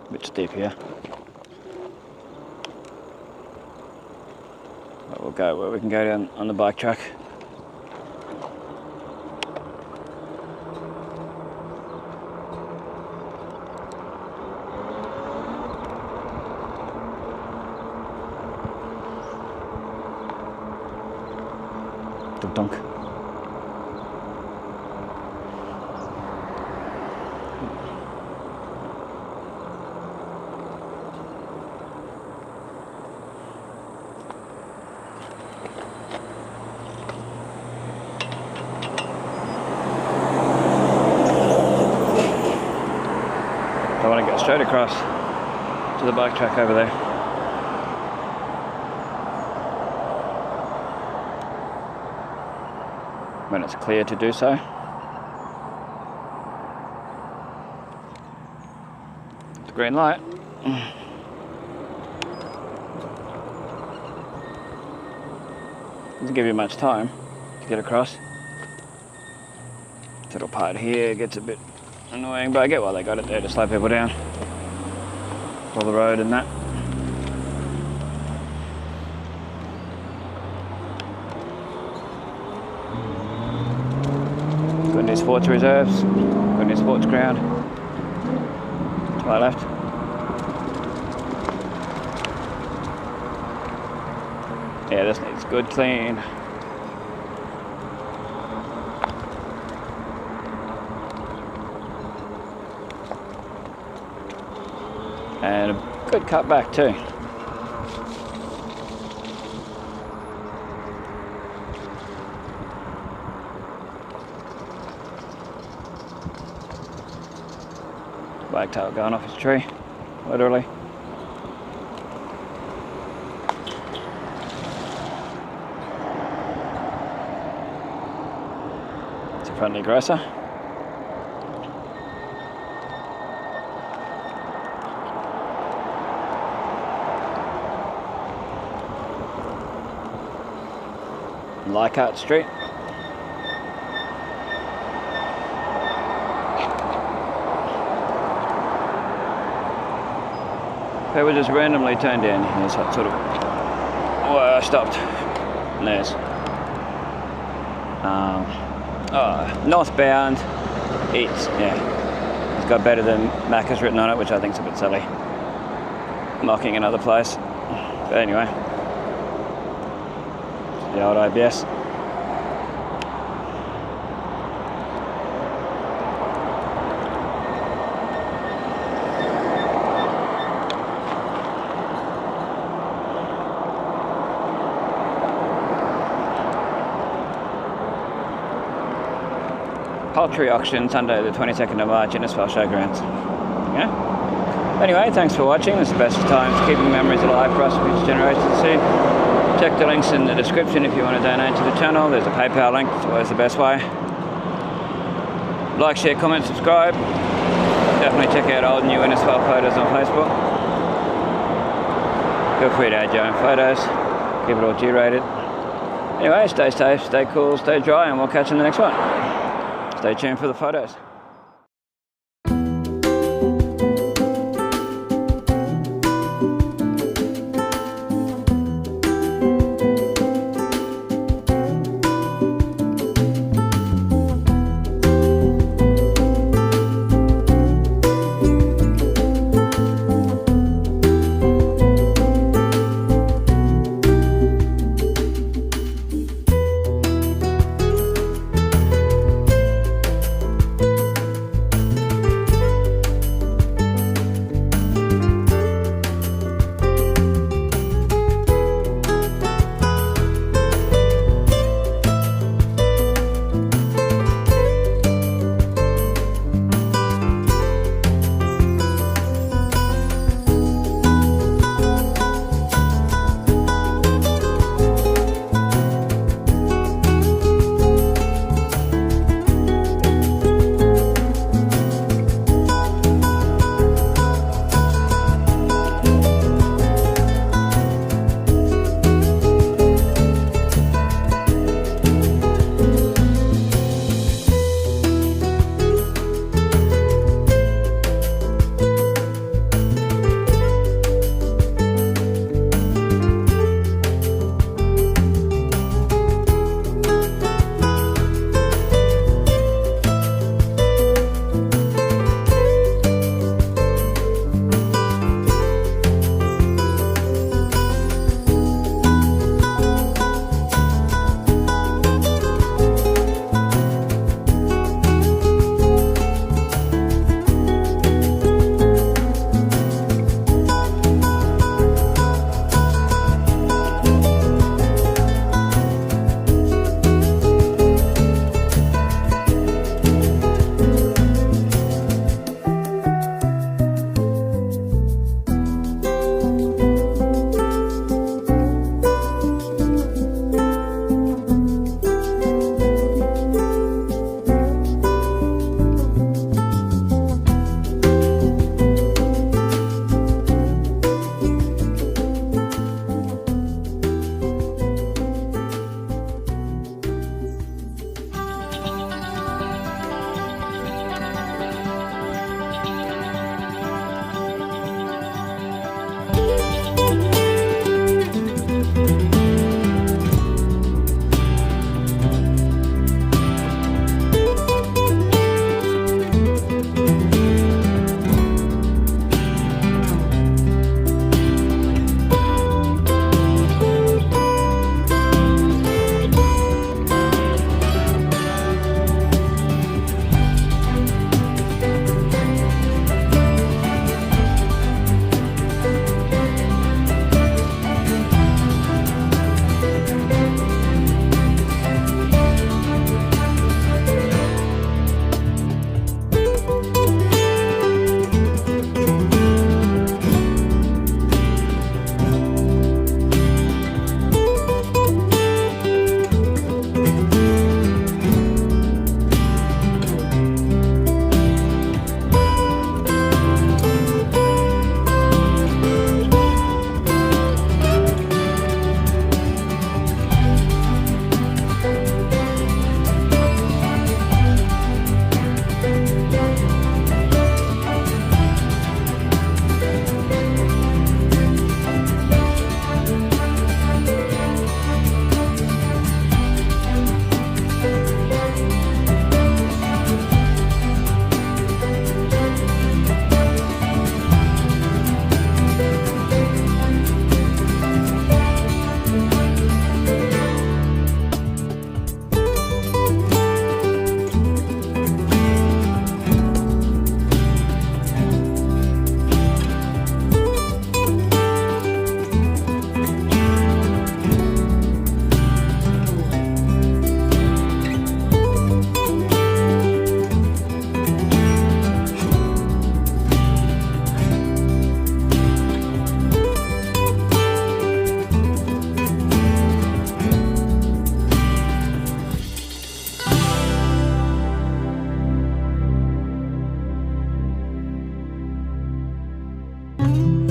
Bit steep here. But we'll go where we can go down on the bike track. Dunk. I want to go straight across to the bike track over there. When it's clear to do so. It's a green light. Doesn't give you much time to get across. This little part here gets a bit annoying, but I get why they got it there to slow people down. For the road and that. Got new sports reserves, got new sports ground. To my left. Yeah, this needs good clean. And a good cut back too. Black tail going off his tree, literally. It's a friendly grocer. Leichhardt Street. They were just randomly turned down here, so it sort of, oh, I stopped. And there's northbound. It's got better than Macca's written on it, which I think is a bit silly. Mocking another place, but anyway, the old IBS. Poultry auction Sunday the 22nd of March, Innisfail Showgrounds. Yeah. Anyway, thanks for watching. This is Bestestimes, keeping memories alive for us for future generations to see. Check the links in the description if you want to donate to the channel. There's a PayPal link, it's always the best way. Like, share, comment, subscribe. Definitely check out old and new Innisfail photos on Facebook. Feel free to add your own photos. Keep it all G-rated. Anyway, stay safe, stay cool, stay dry, and we'll catch you in the next one. Stay tuned for the photos. Bye.